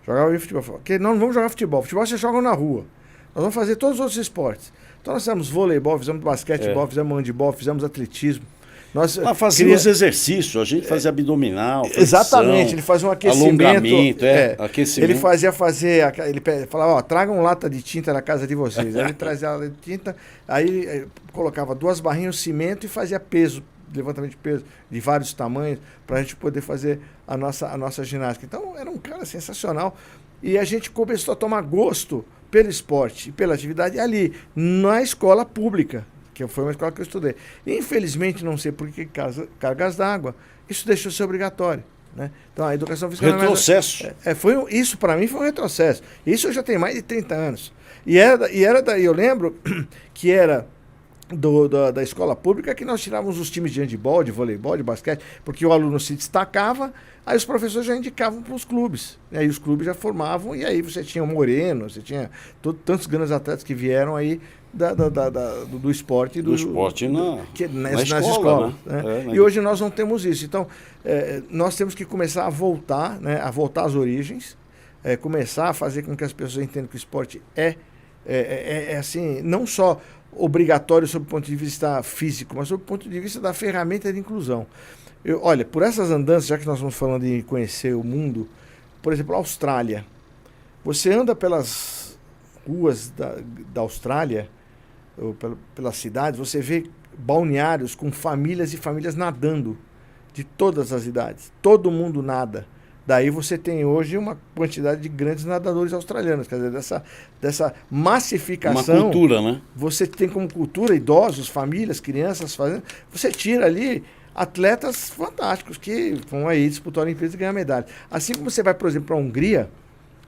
Jogava bem futebol. Falou, não vamos jogar futebol. Futebol vocês jogam na rua. Nós vamos fazer todos os outros esportes. Então nós fizemos voleibol, fizemos basquetebol, fizemos handebol, fizemos atletismo. Nós
fazíamos exercício, a gente fazia abdominal, flexão,
exatamente, ele fazia um aquecimento,
alongamento, aquecimento.
Ele falava, tragam lata de tinta na casa de vocês. Aí ele trazia a lata de tinta, aí colocava 2 barrinhas de cimento e fazia peso, levantamento de peso de vários tamanhos, para a gente poder fazer a nossa ginástica. Então era um cara sensacional. E a gente começou a tomar gosto pelo esporte e pela atividade ali, na escola pública, que foi uma escola que eu estudei. Infelizmente, não sei por que cargas d'água, isso deixou de ser obrigatório, né? Então, a educação física...
Retrocesso.
Isso, para mim, foi um retrocesso. Isso eu já tenho mais de 30 anos. Eu lembro que era da escola pública, que nós tirávamos os times de handebol, de voleibol, de basquete, porque o aluno se destacava, aí os professores já indicavam para os clubes. E aí os clubes já formavam, e aí você tinha o Moreno, você tinha tantos grandes atletas que vieram aí do esporte.
Do esporte nas
escolas.
Né?
E hoje nós não temos isso. Então, nós temos que começar a voltar, né, a voltar às origens, começar a fazer com que as pessoas entendam que o esporte é assim, não só obrigatório sob o ponto de vista físico, mas sob o ponto de vista da ferramenta de inclusão. Olha, por essas andanças, já que nós estamos falando de conhecer o mundo, por exemplo, a Austrália. Você anda pelas ruas da Austrália, ou pelas cidades, você vê balneários com famílias e famílias nadando, de todas as idades. Todo mundo nada. Daí você tem hoje uma quantidade de grandes nadadores australianos, quer dizer, dessa massificação.
Uma cultura, né?
Você tem como cultura idosos, famílias, crianças fazendo. Você tira ali atletas fantásticos que vão aí disputar a Olimpíada e ganhar medalha. Assim como você vai, por exemplo, para a Hungria,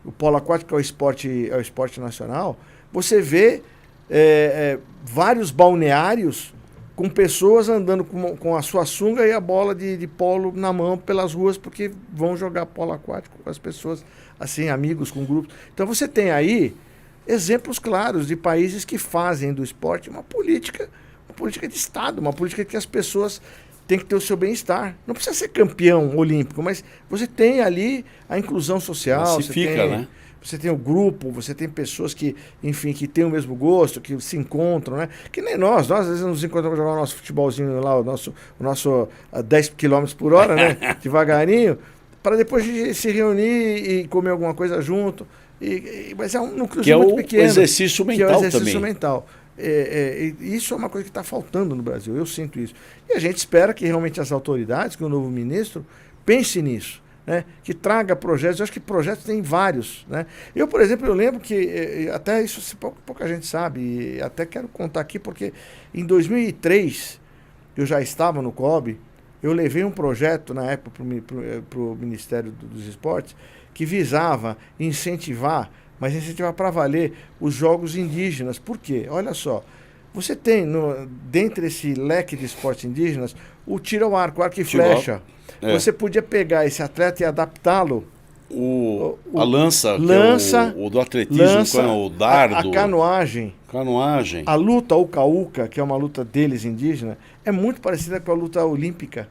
o polo aquático é o esporte nacional, você vê vários balneários com pessoas andando com a sua sunga e a bola de polo na mão pelas ruas, porque vão jogar polo aquático com as pessoas, assim, amigos, com grupos. Então você tem aí exemplos claros de países que fazem do esporte uma política de Estado, uma política que as pessoas têm que ter o seu bem-estar. Não precisa ser campeão olímpico, mas você tem ali a inclusão social.
Classifica, né?
Você tem o grupo, você tem pessoas que, enfim, que têm o mesmo gosto, que se encontram, né? Que nem nós às vezes nos encontramos jogar o nosso futebolzinho lá, o nosso 10 km por hora, né? Devagarinho, para depois se reunir e comer alguma coisa junto. Mas é um núcleo muito pequeno.
Que é o exercício mental também. Que é o exercício mental.
Isso é uma coisa que está faltando no Brasil, eu sinto isso. E a gente espera que realmente as autoridades, que o novo ministro, pense nisso. Né, que traga projetos, eu acho que projetos tem vários. Né? Eu, por exemplo, eu lembro que, até isso pouca gente sabe, e até quero contar aqui, porque em 2003, eu já estava no COB, eu levei um projeto, na época, para o Ministério dos Esportes, que visava incentivar para valer os jogos indígenas. Por quê? Olha só, você tem, dentre esse leque de esportes indígenas, o tiro ao arco e flecha. Você podia pegar esse atleta e adaptá-lo.
A lança, que é o do atletismo,
lança,
o dardo.
A canoagem.
A
luta uca-uca, que é uma luta deles indígena, é muito parecida com a luta olímpica.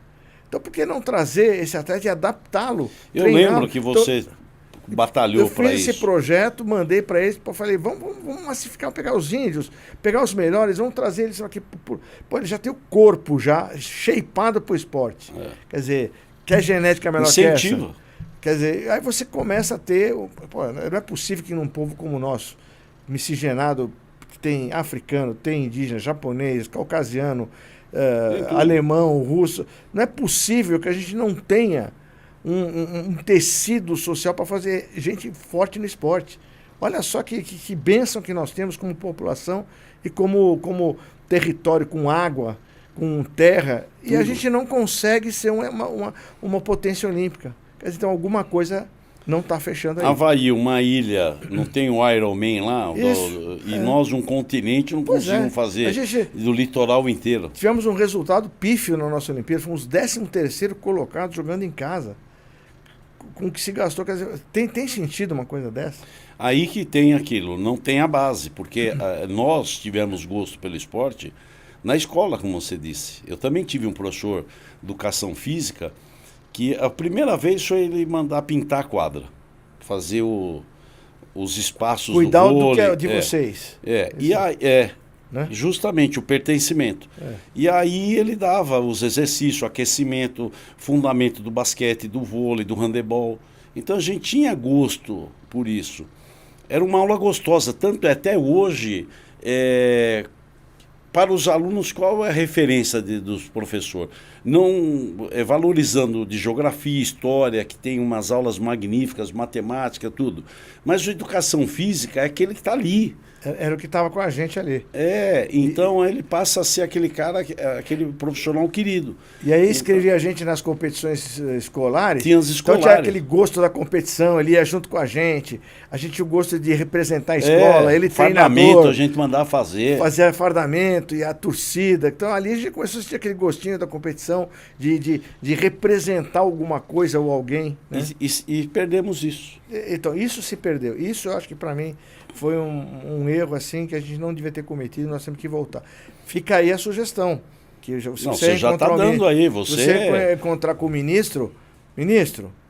Então, por que não trazer esse atleta e adaptá-lo?
Eu lembro que você batalhou para isso.
Eu fiz esse projeto, mandei para eles, falei, vamos massificar, pegar os índios, pegar os melhores, vamos trazer eles aqui. Ele já tem o corpo já shapeado para o esporte. Quer dizer, quer genética melhor
incentivo.
Que essa? Quer dizer, aí você começa a ter... não é possível que num povo como o nosso, miscigenado, que tem africano, tem indígena, japonês, caucasiano, alemão, russo, não é possível que a gente não tenha um tecido social para fazer gente forte no esporte. Olha só que bênção que nós temos como população e como território, com água, com terra, e a gente não consegue ser uma potência olímpica. Quer dizer, então alguma coisa não está fechando aí.
Havaí, uma ilha, não tem o Ironman lá? Nós, um continente, não conseguimos fazer do litoral inteiro.
Tivemos um resultado pífio na nossa Olimpíada, fomos 13º colocado jogando em casa. Com o que se gastou, quer dizer, tem sentido uma coisa dessa?
Aí que tem aquilo, não tem a base, porque nós tivemos gosto pelo esporte na escola, como você disse. Eu também tive um professor de educação física que a primeira vez foi ele mandar pintar a quadra, fazer os espaços
cuidar
do vôlei.
Do que é de vocês.
Né? Justamente o pertencimento. E aí ele dava os exercícios, aquecimento, fundamento do basquete, do vôlei, do handebol. Então a gente tinha gosto por isso. Era uma aula gostosa, tanto até hoje, para os alunos, qual é a referência dos professores? não valorizando de geografia, história, que tem umas aulas magníficas, matemática, tudo. Mas a educação física é aquele que está ali.
Era o que estava com a gente ali.
Então ele passa a ser aquele cara, aquele profissional querido.
E aí escrevia a gente nas competições escolares.
Tinha as escolares.
Então tinha aquele gosto da competição, ele ia junto com a gente tinha o gosto de representar a escola, ele
fardamento a gente mandava fazer.
Fazia fardamento e a torcida. Então ali a gente começou a sentir aquele gostinho da competição, de representar alguma coisa ou alguém. Né?
E perdemos isso.
Então isso se perdeu. Isso eu acho que para mim foi um erro assim que a gente não devia ter cometido, nós temos que voltar. Fica aí a sugestão. Que
você já está dando aí.
Você encontrar com o ministro,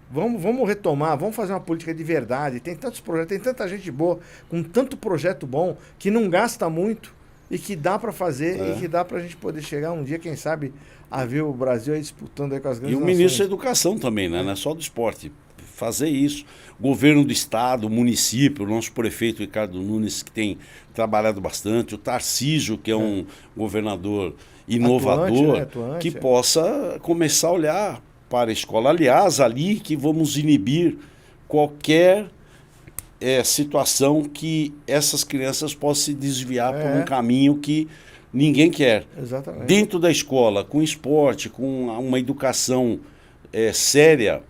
vamos retomar, vamos fazer uma política de verdade. Tem tantos projetos, tem tanta gente boa, com tanto projeto bom, que não gasta muito e que dá para fazer e que dá para a gente poder chegar um dia, quem sabe, a ver o Brasil aí disputando aí com as grandes nações.
E o ministro da Educação também, né? Não é só do esporte. Fazer isso. Governo do Estado, o município, o nosso prefeito Ricardo Nunes, que tem trabalhado bastante, o Tarcísio, que é um governador inovador, atuante, que possa começar a olhar para a escola. Aliás, ali que vamos inibir qualquer situação que essas crianças possam se desviar por um caminho que ninguém quer.
Exatamente.
Dentro da escola, com esporte, com uma educação séria,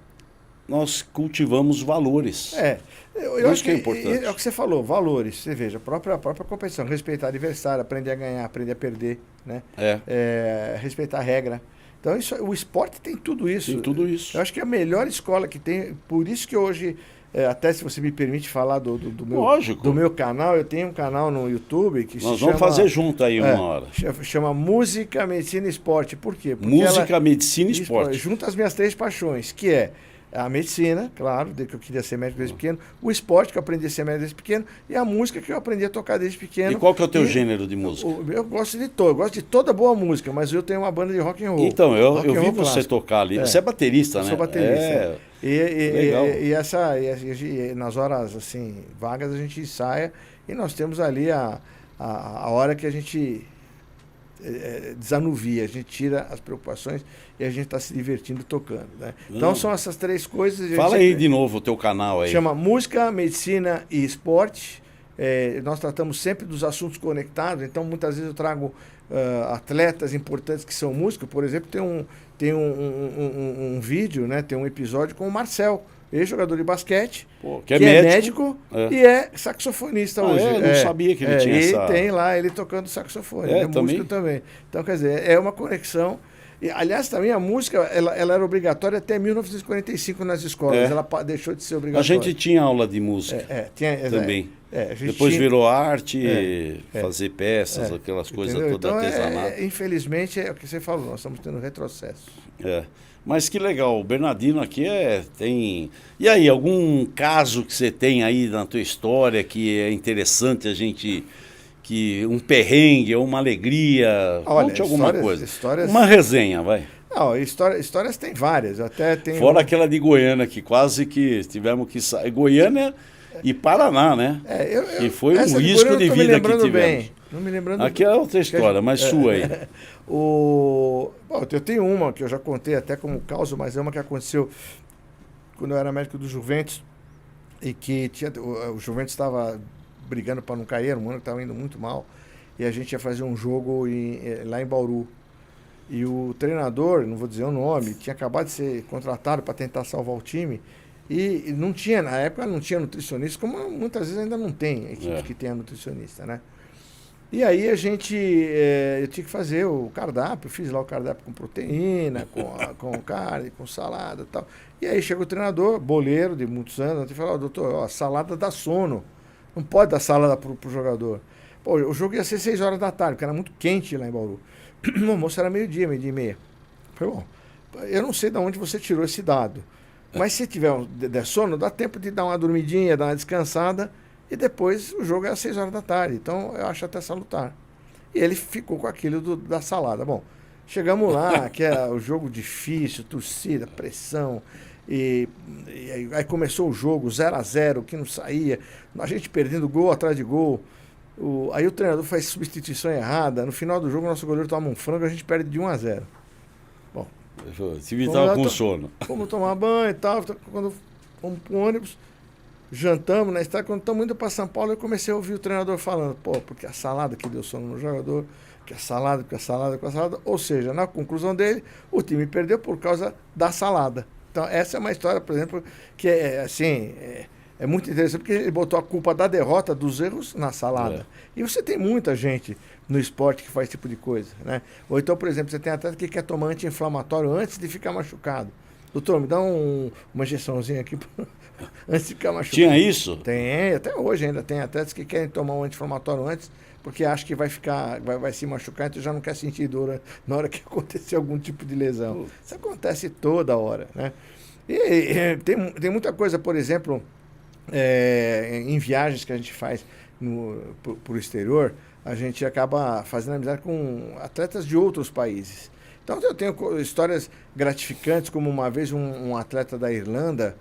nós cultivamos valores.
Eu acho que
é importante.
É o que você falou, valores. Você veja, a própria competição, respeitar adversário, aprender a ganhar, aprender a perder, né? Respeitar a regra. Então, o esporte tem tudo isso.
Tem tudo isso.
Eu acho que é a melhor escola que tem, por isso que hoje, até se você me permite falar do meu canal, eu tenho um canal no YouTube que
nós vamos fazer junto aí uma hora.
Chama Música, Medicina e Esporte. Por quê? Porque
Música, Medicina e Esporte.
Junta as minhas 3 paixões, que é a medicina, claro, que eu queria ser médico desde pequeno, o esporte, que eu aprendi a ser médico desde pequeno, e a música, que eu aprendi a tocar desde pequeno.
E qual que é o teu gênero de música?
Eu gosto de todo, eu gosto de toda boa música, mas eu tenho uma banda de rock and roll.
Então, eu vi você tocar ali. Você é baterista, né?
Eu sou baterista. E nas horas assim, vagas a gente ensaia, e nós temos ali a hora que a gente desanuvia, a gente tira as preocupações e a gente está se divertindo tocando, né? Então são essas 3 coisas.
Fala aí de novo o teu canal aí.
Chama Música, Medicina e Esporte. Nós tratamos sempre dos assuntos conectados, então muitas vezes eu trago atletas importantes que são músicos. Por exemplo, tem um vídeo, né? Tem um episódio com o Marcel, ex-jogador de basquete,
que é médico
e é saxofonista hoje.
Eu não sabia que ele tinha essa...
E tem lá ele tocando saxofone, ele é músico também. Então, quer dizer, é uma conexão. E, aliás, também a música, ela era obrigatória até 1945 nas escolas. Ela deixou de ser obrigatória.
A gente tinha aula de música também. Depois virou arte, fazer peças, aquelas coisas todas,
então,
artesanato.
Infelizmente, é o que você falou, nós estamos tendo retrocesso.
Mas que legal, o Bernardino aqui tem... E aí, algum caso que você tem aí na tua história que é interessante a gente... um perrengue ou uma alegria?
Olha,
conte alguma coisa.
Histórias...
Uma resenha, vai.
Não, histórias tem várias. Até tem
Fora aquela de Goiânia, que quase que tivemos que sair. Goiânia e Paraná, né? Que foi um risco de vida que tivemos.
Não me lembrando
aqui é outra história, mas sua aí.
Bom, eu tenho uma que eu já contei até como causa, mas é uma que aconteceu quando eu era médico do Juventus, e que o Juventus estava brigando para não cair, era um ano que estava indo muito mal, e a gente ia fazer um jogo lá em Bauru. E o treinador, não vou dizer o nome, tinha acabado de ser contratado para tentar salvar o time, e não tinha, na época não tinha nutricionista, como muitas vezes ainda não tem equipe que tenha nutricionista, né? E aí eu tinha que fazer o cardápio, fiz lá o cardápio com proteína, com carne, com salada e tal. E aí chega o treinador, boleiro de muitos anos, e fala: doutor, salada dá sono, não pode dar salada pro jogador. Pô, o jogo ia ser 6 horas da tarde, porque era muito quente lá em Bauru. O almoço era meio-dia e meia. Falei: bom, eu não sei de onde você tirou esse dado, mas se tiver der sono, dá tempo de dar uma dormidinha, dar uma descansada, e depois o jogo é às 6 horas da tarde. Então eu acho até salutar. E ele ficou com aquilo da salada. Bom, chegamos lá, que é o jogo difícil, torcida, pressão. E aí começou o jogo, 0-0, que não saía, a gente perdendo gol atrás de gol. Aí o treinador faz substituição errada. No final do jogo, o nosso goleiro toma um frango, a gente perde de 1-0. Bom,
Tive estava com sono.
Fomos tomar banho e tal. Quando fomos pro ônibus, jantamos na estrada. Quando estamos indo para São Paulo, eu comecei a ouvir o treinador falando, porque a salada que deu sono no jogador, que a salada, que a salada, que a salada. Ou seja, na conclusão dele, o time perdeu por causa da salada. Então, essa é uma história, por exemplo, que é assim. É muito interessante porque ele botou a culpa da derrota, dos erros, na salada. E você tem muita gente no esporte que faz esse tipo de coisa, né? Ou então, por exemplo, você tem atleta que quer tomar anti-inflamatório antes de ficar machucado. Doutor, me dá uma injeçãozinha aqui antes de ficar machucado.
Tinha isso?
Tem, até hoje ainda tem atletas que querem tomar um anti-inflamatório antes porque acham que vai se machucar, então já não quer sentir dor na hora que acontecer algum tipo de lesão. Isso acontece toda hora, né? E tem muita coisa, por exemplo... em viagens que a gente faz para o exterior, a gente acaba fazendo amizade com atletas de outros países. Então eu tenho histórias gratificantes, como uma vez um atleta da Irlanda,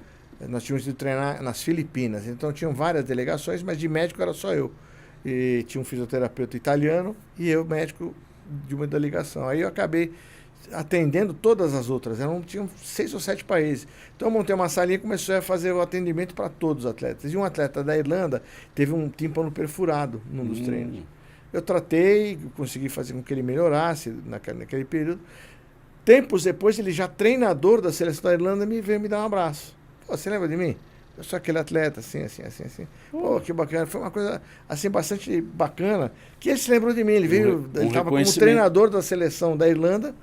nós tínhamos ido treinar nas Filipinas, então tinham várias delegações, mas de médico era só eu. E tinha um fisioterapeuta italiano e eu, médico de uma delegação. Aí eu acabei atendendo todas as outras, tinham 6 ou 7 países. Então eu montei uma salinha e comecei a fazer o atendimento para todos os atletas. E um atleta da Irlanda teve um tímpano perfurado num dos treinos. Eu tratei, consegui fazer com que ele melhorasse naquele período. Tempos depois, ele já treinador da seleção da Irlanda veio me dar um abraço. Pô, você lembra de mim? Eu sou aquele atleta, assim. Pô, que bacana. Foi uma coisa, assim, bastante bacana. Que ele se lembrou de mim. Ele veio, ele estava como treinador da seleção da Irlanda,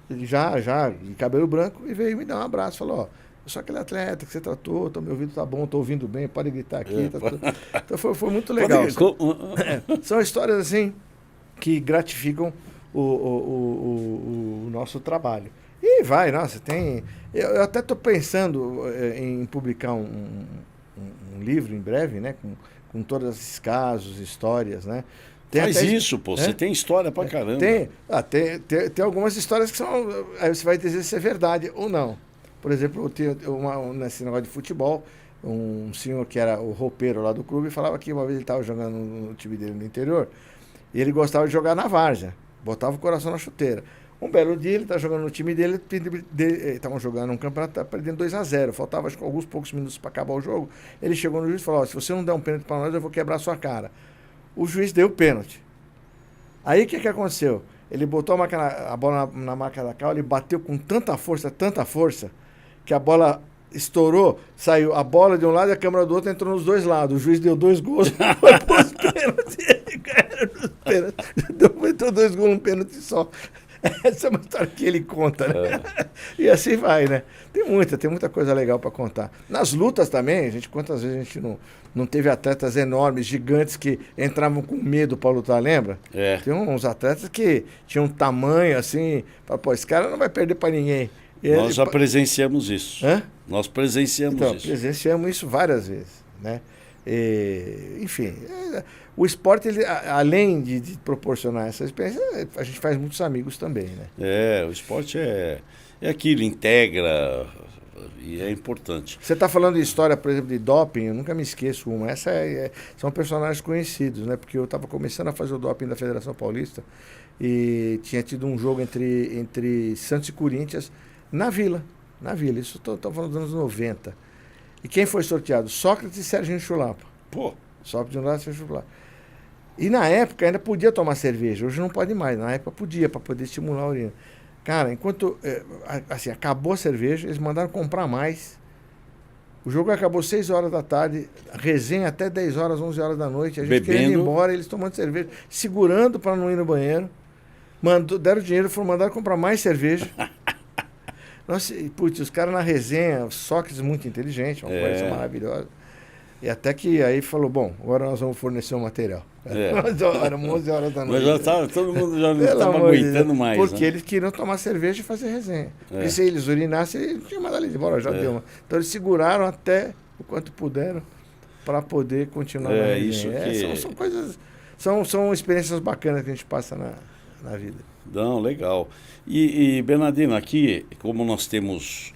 já, de cabelo branco, e veio me dar um abraço. Falou, eu sou aquele atleta que você tratou, meu ouvido tá bom, tô ouvindo bem, pode gritar aqui. Então foi muito legal. São histórias assim que gratificam o nosso trabalho. E vai, nossa, tem... Eu até estou pensando em publicar um livro em breve, né? Com todos esses casos, histórias, né?
Faz isso, pô. Você tem história pra caramba.
Tem algumas histórias que são... Aí você vai dizer se é verdade ou não. Por exemplo, nesse negócio de futebol, um senhor que era o roupeiro lá do clube falava que uma vez ele estava jogando no time dele no interior e ele gostava de jogar na várzea. Botava o coração na chuteira. Um belo dia, ele está jogando no time dele, estavam jogando um campeonato, tá perdendo 2-0. Faltava acho, alguns poucos minutos para acabar o jogo. Ele chegou no juiz e falou, se você não der um pênalti para nós, eu vou quebrar a sua cara. O juiz deu o pênalti. Aí o que aconteceu? Ele botou a bola na marca da cal, ele bateu com tanta força, que a bola estourou, saiu a bola de um lado e a câmera do outro, entrou nos dois lados. O juiz deu 2 gols, foi pros pênaltis, ele ganhou nos pênaltis. Entrou 2 gols num pênalti só. Essa é uma história que ele conta, né? E assim vai, né? Tem muita coisa legal para contar. Nas lutas também, quantas vezes a gente não teve atletas enormes, gigantes, que entravam com medo para lutar, lembra? Tem uns atletas que tinham um tamanho assim, pô, esse cara não vai perder para ninguém.
Nós já presenciamos isso.
Hã?
Nós presenciamos isso.
Presenciamos isso várias vezes, né? Enfim, o esporte, ele, além de proporcionar essa experiência, a gente faz muitos amigos também, né?
O esporte é aquilo, integra e é importante.
Você está falando de história, por exemplo, de doping, eu nunca me esqueço uma. São personagens conhecidos, né? Porque eu estava começando a fazer o doping da Federação Paulista e tinha tido um jogo entre Santos e Corinthians na Vila. Isso estou falando dos anos 90. E quem foi sorteado? Sócrates e Serginho Chulapa.
Pô!
Sócrates de um lado e Serginho Chulapa. E na época ainda podia tomar cerveja, hoje não pode mais. Na época podia, para poder estimular a urina. Cara, enquanto assim, acabou a cerveja, eles mandaram comprar mais. O jogo acabou 6 horas da tarde, resenha até 10 horas, 11 horas da noite. A gente querendo ir embora, eles tomando cerveja, segurando para não ir no banheiro. Deram dinheiro, mandaram comprar mais cerveja. Nossa, putz, os caras na resenha, Sócrates muito inteligente, uma coisa maravilhosa. E até que aí falou, bom, agora nós vamos fornecer o material. Eram 11 horas da noite.
Mas todo mundo já não estava aguentando mais.
Porque
né?
Eles queriam tomar cerveja e fazer resenha. E se eles urinassem, eles tinham mandado eles embora, já deu uma. Então eles seguraram até o quanto puderam para poder continuar na resenha. São coisas, são experiências bacanas que a gente passa na vida.
Não, legal. E Bernardino, aqui, como nós temos,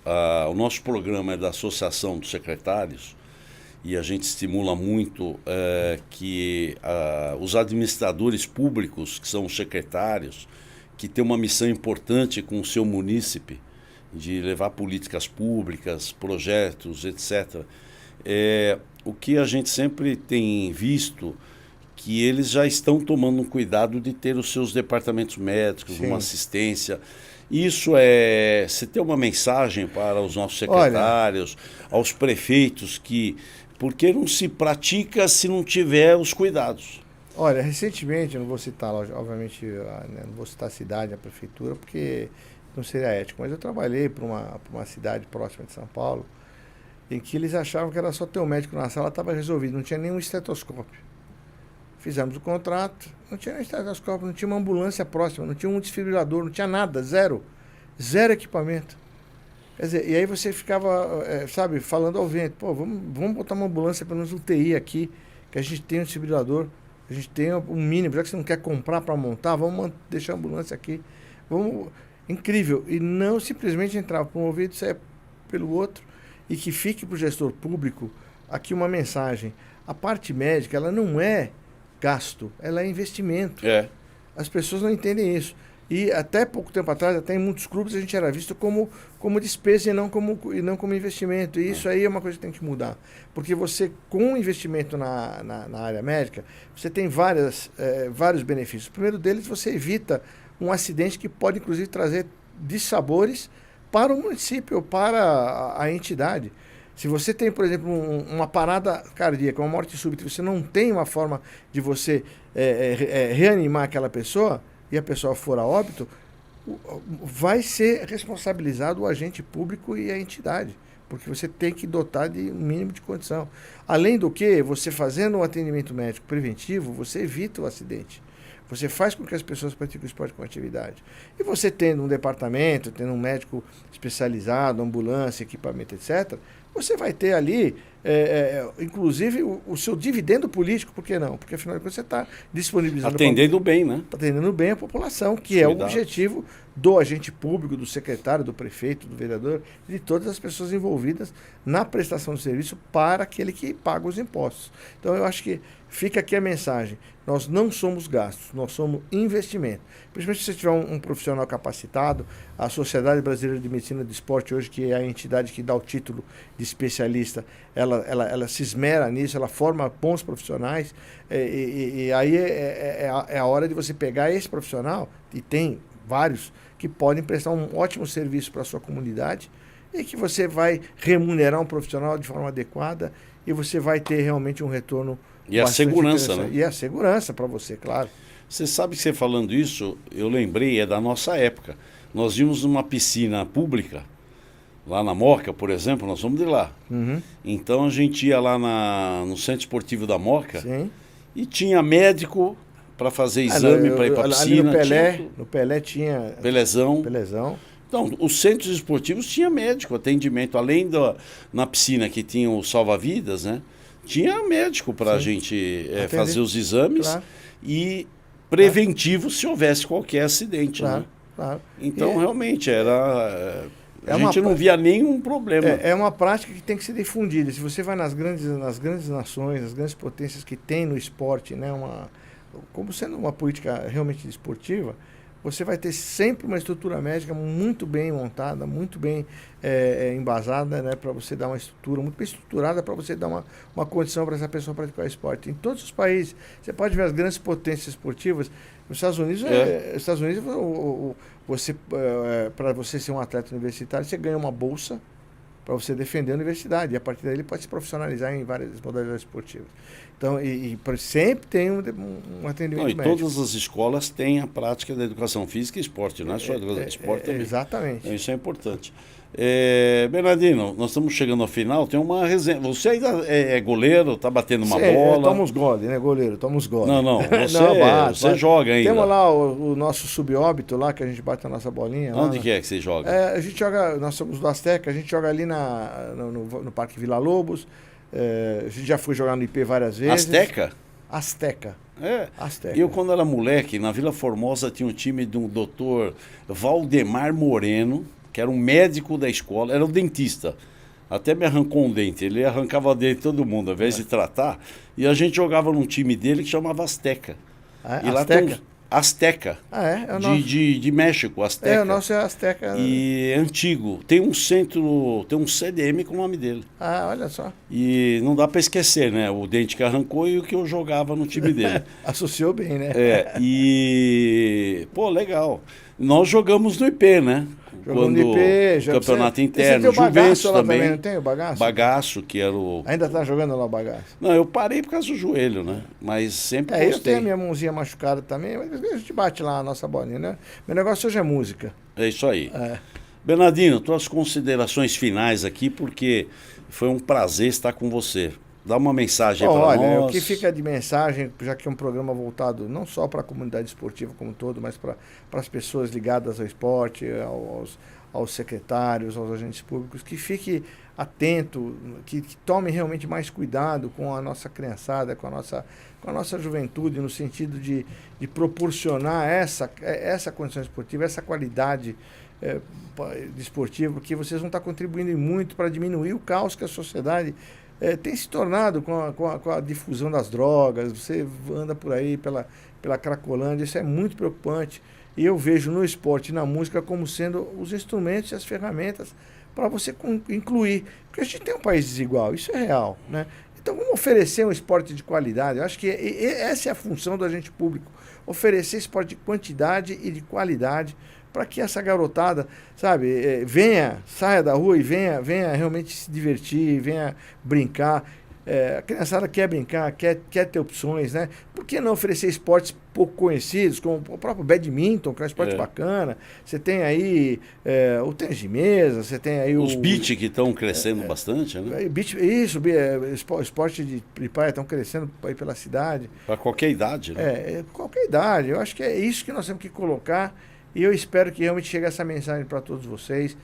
o nosso programa é da Associação dos Secretários, e a gente estimula muito que os administradores públicos, que são os secretários, que têm uma missão importante com o seu munícipe, de levar políticas públicas, projetos, etc. O que a gente sempre tem visto, que eles já estão tomando um cuidado de ter os seus departamentos médicos,
Sim.
uma assistência. Isso você tem uma mensagem para os nossos secretários, aos prefeitos, por que não se pratica se não tiver os cuidados?
Olha, recentemente, eu não vou citar, obviamente, né, não vou citar a cidade, a prefeitura, porque não seria ético, mas eu trabalhei para uma cidade próxima de São Paulo, em que eles achavam que era só ter um médico na sala, estava resolvido, não tinha nenhum estetoscópio. Fizemos o contrato, não tinha nem estetoscópio, não tinha uma ambulância próxima, não tinha um desfibrilador, não tinha nada, zero equipamento. Quer dizer, e aí você ficava, sabe, falando ao vento, pô, vamos botar uma ambulância para nos UTI aqui, que a gente tem um desfibrilador, a gente tem um mínimo, já que você não quer comprar para montar, vamos deixar a ambulância aqui. Incrível. E não simplesmente entrar por um ouvido e sair pelo outro, e que fique para o gestor público aqui uma mensagem. A parte médica, ela não é gasto, ela é investimento. As pessoas não entendem isso. E até pouco tempo atrás, até em muitos clubes, a gente era visto como despesa e não como investimento. E isso aí é uma coisa que tem que mudar. Porque você, com investimento na área médica, você tem vários benefícios. O primeiro deles, você evita um acidente que pode, inclusive, trazer dissabores para o município ou para a entidade. Se você tem, por exemplo, uma parada cardíaca, uma morte súbita, você não tem uma forma de você reanimar aquela pessoa, e a pessoa for a óbito, vai ser responsabilizado o agente público e a entidade, porque você tem que dotar de um mínimo de condição. Além do que, você fazendo um atendimento médico preventivo, você evita o acidente. Você faz com que as pessoas pratiquem o esporte com atividade. E você tendo um departamento, tendo um médico especializado, ambulância, equipamento, etc., você vai ter ali, inclusive, o seu dividendo político. Por que não? Porque, afinal de contas, você está disponibilizando...
Atendendo bem, né?
Atendendo bem a população, que é o objetivo do agente público, do secretário, do prefeito, do vereador, de todas as pessoas envolvidas na prestação de serviço para aquele que paga os impostos. Então, eu acho que fica aqui a mensagem. Nós não somos gastos, nós somos investimento. Principalmente se você tiver um profissional capacitado, a Sociedade Brasileira de Medicina do Esporte, hoje, que é a entidade que dá o título de especialista, ela se esmera nisso, ela forma bons profissionais, e aí é a hora de você pegar esse profissional, e tem vários que podem prestar um ótimo serviço para a sua comunidade, e que você vai remunerar um profissional de forma adequada, e você vai ter realmente um retorno.
E a segurança, né?
E a segurança para você, claro.
Você sabe que você falando isso, eu lembrei, é da nossa época. Nós íamos numa piscina pública, lá na Moca, por exemplo, nós vamos de lá.
Uhum.
Então a gente ia lá no Centro Esportivo da Moca.
Sim.
E tinha médico para fazer exame, para ir para a piscina.
No Pelé tinha...
Pelezão. Então, os centros esportivos tinha médico, atendimento. Além na piscina que tinha o salva-vidas, né? Tinha médico para a gente fazer os exames, claro. E preventivo se houvesse qualquer acidente.
Claro,
né?
Claro.
Então, realmente, a gente não via nenhum problema.
É uma prática que tem que ser difundida. Se você vai nas grandes nações, nas grandes potências que tem no esporte, né, como sendo uma política realmente esportiva, você vai ter sempre uma estrutura médica muito bem montada, muito bem embasada, né, para você dar uma estrutura, muito bem estruturada para você dar uma condição para essa pessoa praticar esporte. Em todos os países, você pode ver as grandes potências esportivas. Nos Estados Unidos, para você ser um atleta universitário, você ganha uma bolsa para você defender a universidade. E a partir daí ele pode se profissionalizar em várias modalidades esportivas. Então, sempre tem um atendimento médico.
Todas as escolas têm a prática da educação física e esporte, não é só esporte também.
Exatamente.
Então, isso é importante. Bernardino, nós estamos chegando ao final, tem uma resenha. Você ainda é goleiro, está batendo uma bola?
Toma os goles, né, goleiro? Toma os goles.
Não, você joga ainda.
Temos lá o nosso subóbito lá, que a gente bate a nossa bolinha.
Onde que você joga?
A gente joga, nós somos do Azteca, a gente joga ali no Parque Vila Lobos. A gente já foi jogar no IP várias vezes. Azteca. Azteca.
Eu, quando era moleque, na Vila Formosa tinha um time de um doutor Valdemar Moreno, que era um médico da escola, era um dentista. Até me arrancou um dente. Ele arrancava o dente de todo mundo, ao invés de tratar. E a gente jogava num time dele que chamava Azteca.
E lá
Azteca.
Ah, é o nosso.
De México, Azteca.
O nosso é Azteca.
E é antigo. Tem um centro, tem um CDM com o nome dele.
Ah, olha só.
E não dá para esquecer, né? O dente que arrancou e o que eu jogava no time dele.
Associou bem, né?
Pô, legal. Nós jogamos no IP, né?
Jogando no IP,
campeonato interno.
Você tem o
Juventus
Bagaço lá
também.
Não tem o Bagaço?
Bagaço, que era o...
Ainda tá jogando lá o Bagaço?
Não, eu parei por causa do joelho, né? Mas sempre
eu
gostei.
tenho a minha mãozinha machucada também, mas a gente bate lá a nossa bolinha, né? Meu negócio hoje é música.
É isso aí. Bernardino, tuas considerações finais aqui, porque foi um prazer estar com você. Dá uma mensagem para nós.
Olha, o que fica de mensagem, já que é um programa voltado não só para a comunidade esportiva como um todo, mas para as pessoas ligadas ao esporte, aos secretários, aos agentes públicos, que fique atento, que tome realmente mais cuidado com a nossa criançada, com a nossa juventude, no sentido de proporcionar essa condição esportiva, essa qualidade desportiva, porque vocês vão estar contribuindo muito para diminuir o caos que a sociedade tem se tornado com a difusão das drogas. Você anda por aí pela Cracolândia, isso é muito preocupante. E eu vejo no esporte e na música como sendo os instrumentos e as ferramentas para você incluir. Porque a gente tem um país desigual, isso é real, né? Então vamos oferecer um esporte de qualidade. Eu acho que essa é a função do agente público, oferecer esporte de quantidade e de qualidade para que essa garotada, sabe, saia da rua e venha realmente se divertir, venha brincar. A criançada quer brincar, quer ter opções, né? Por que não oferecer esportes pouco conhecidos, como o próprio badminton, que é um esporte bacana? Você tem aí o tênis de mesa, você tem aí
os beach que estão crescendo bastante, né?
Esporte de praia estão crescendo aí pela cidade.
Para qualquer idade, né?
Qualquer idade. Eu acho que é isso que nós temos que colocar. E eu espero que realmente chegue essa mensagem para todos vocês.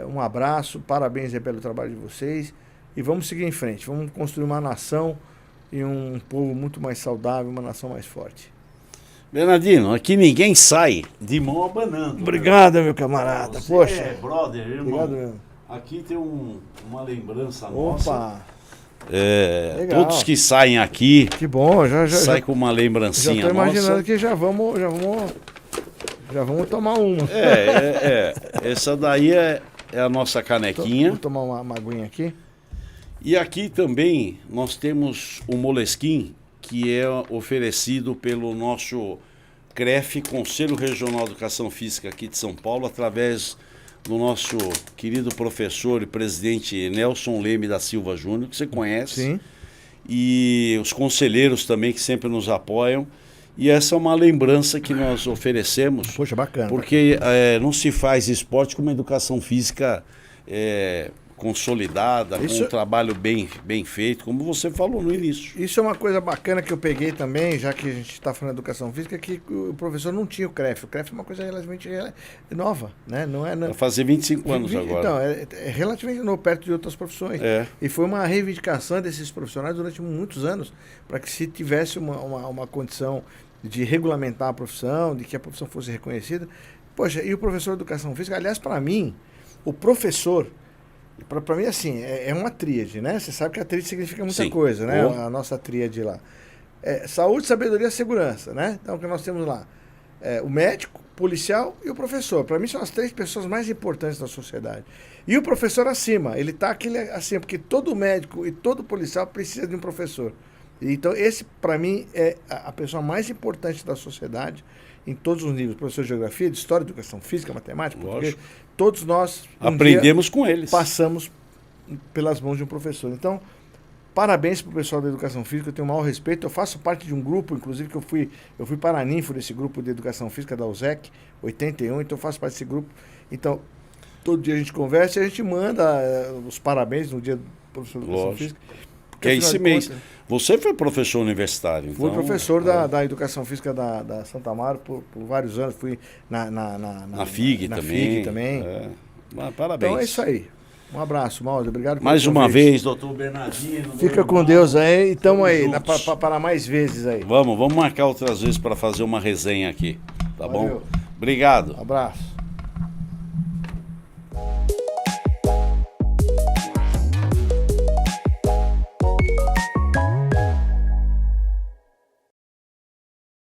Um abraço, parabéns pelo trabalho de vocês. E vamos seguir em frente. Vamos construir uma nação e um povo muito mais saudável, uma nação mais forte.
Bernardino, aqui ninguém sai de mão abanando.
Obrigado, meu camarada.
Você
Poxa.
Brother, irmão.
Obrigado mesmo.
Aqui tem uma lembrança
Opa.
nossa. Todos que saem aqui.
Que bom, já
saem com uma lembrancinha
nossa. Já estou imaginando
nossa.
que já vamos tomar uma.
Essa daí é a nossa canequinha.
Vou tomar uma aguinha aqui.
E aqui também nós temos o Moleskine, que é oferecido pelo nosso CREF, Conselho Regional de Educação Física aqui de São Paulo, através do nosso querido professor e presidente Nelson Leme da Silva Júnior, que você conhece.
Sim.
E os conselheiros também que sempre nos apoiam. E essa é uma lembrança que nós oferecemos.
Poxa, bacana.
Porque não se faz esporte com uma educação física consolidada, com um trabalho bem feito, como você falou no início.
Isso é uma coisa bacana que eu peguei também, já que a gente está falando de educação física, que o professor não tinha o CREF. O CREF é uma coisa relativamente nova, né?
Vai fazer 25 anos agora.
Então, é relativamente novo, perto de outras profissões. E foi uma reivindicação desses profissionais durante muitos anos, para que se tivesse uma condição de regulamentar a profissão, de que a profissão fosse reconhecida. Poxa, e o professor de educação física, aliás, para mim, o professor, para mim, assim, é uma tríade, né? Você sabe que a tríade significa muita coisa, né? A nossa tríade lá. Saúde, sabedoria e segurança, né? Então, o que nós temos lá? O médico, o policial e o professor. Para mim, são as três pessoas mais importantes da sociedade. E o professor acima, ele está aquele assim, porque todo médico e todo policial precisa de um professor. Então, esse, para mim, é a pessoa mais importante da sociedade, em todos os níveis. Professor de geografia, de história, de educação física, matemática, português. Todos nós
aprendemos com eles.
Passamos pelas mãos de um professor. Então, parabéns para o pessoal da educação física, eu tenho o maior respeito. Eu faço parte de um grupo, inclusive, que eu fui paraninfo desse grupo de educação física da USEC, 81, então eu faço parte desse grupo. Então, todo dia a gente conversa e a gente manda os parabéns no dia do professor de educação física.
Que é esse mês. Você foi professor universitário, então?
Fui professor da Educação Física da Santa Amaro por vários anos. Fui na
FIG também. Parabéns.
Então é isso aí. Um abraço, Mauro. Obrigado pelo
mais uma vez, doutor Bernardino.
Fica com Deus aí. E estamos aí, para mais vezes aí.
Vamos marcar outras vezes para fazer uma resenha aqui. Tá bom? Obrigado.
Um abraço.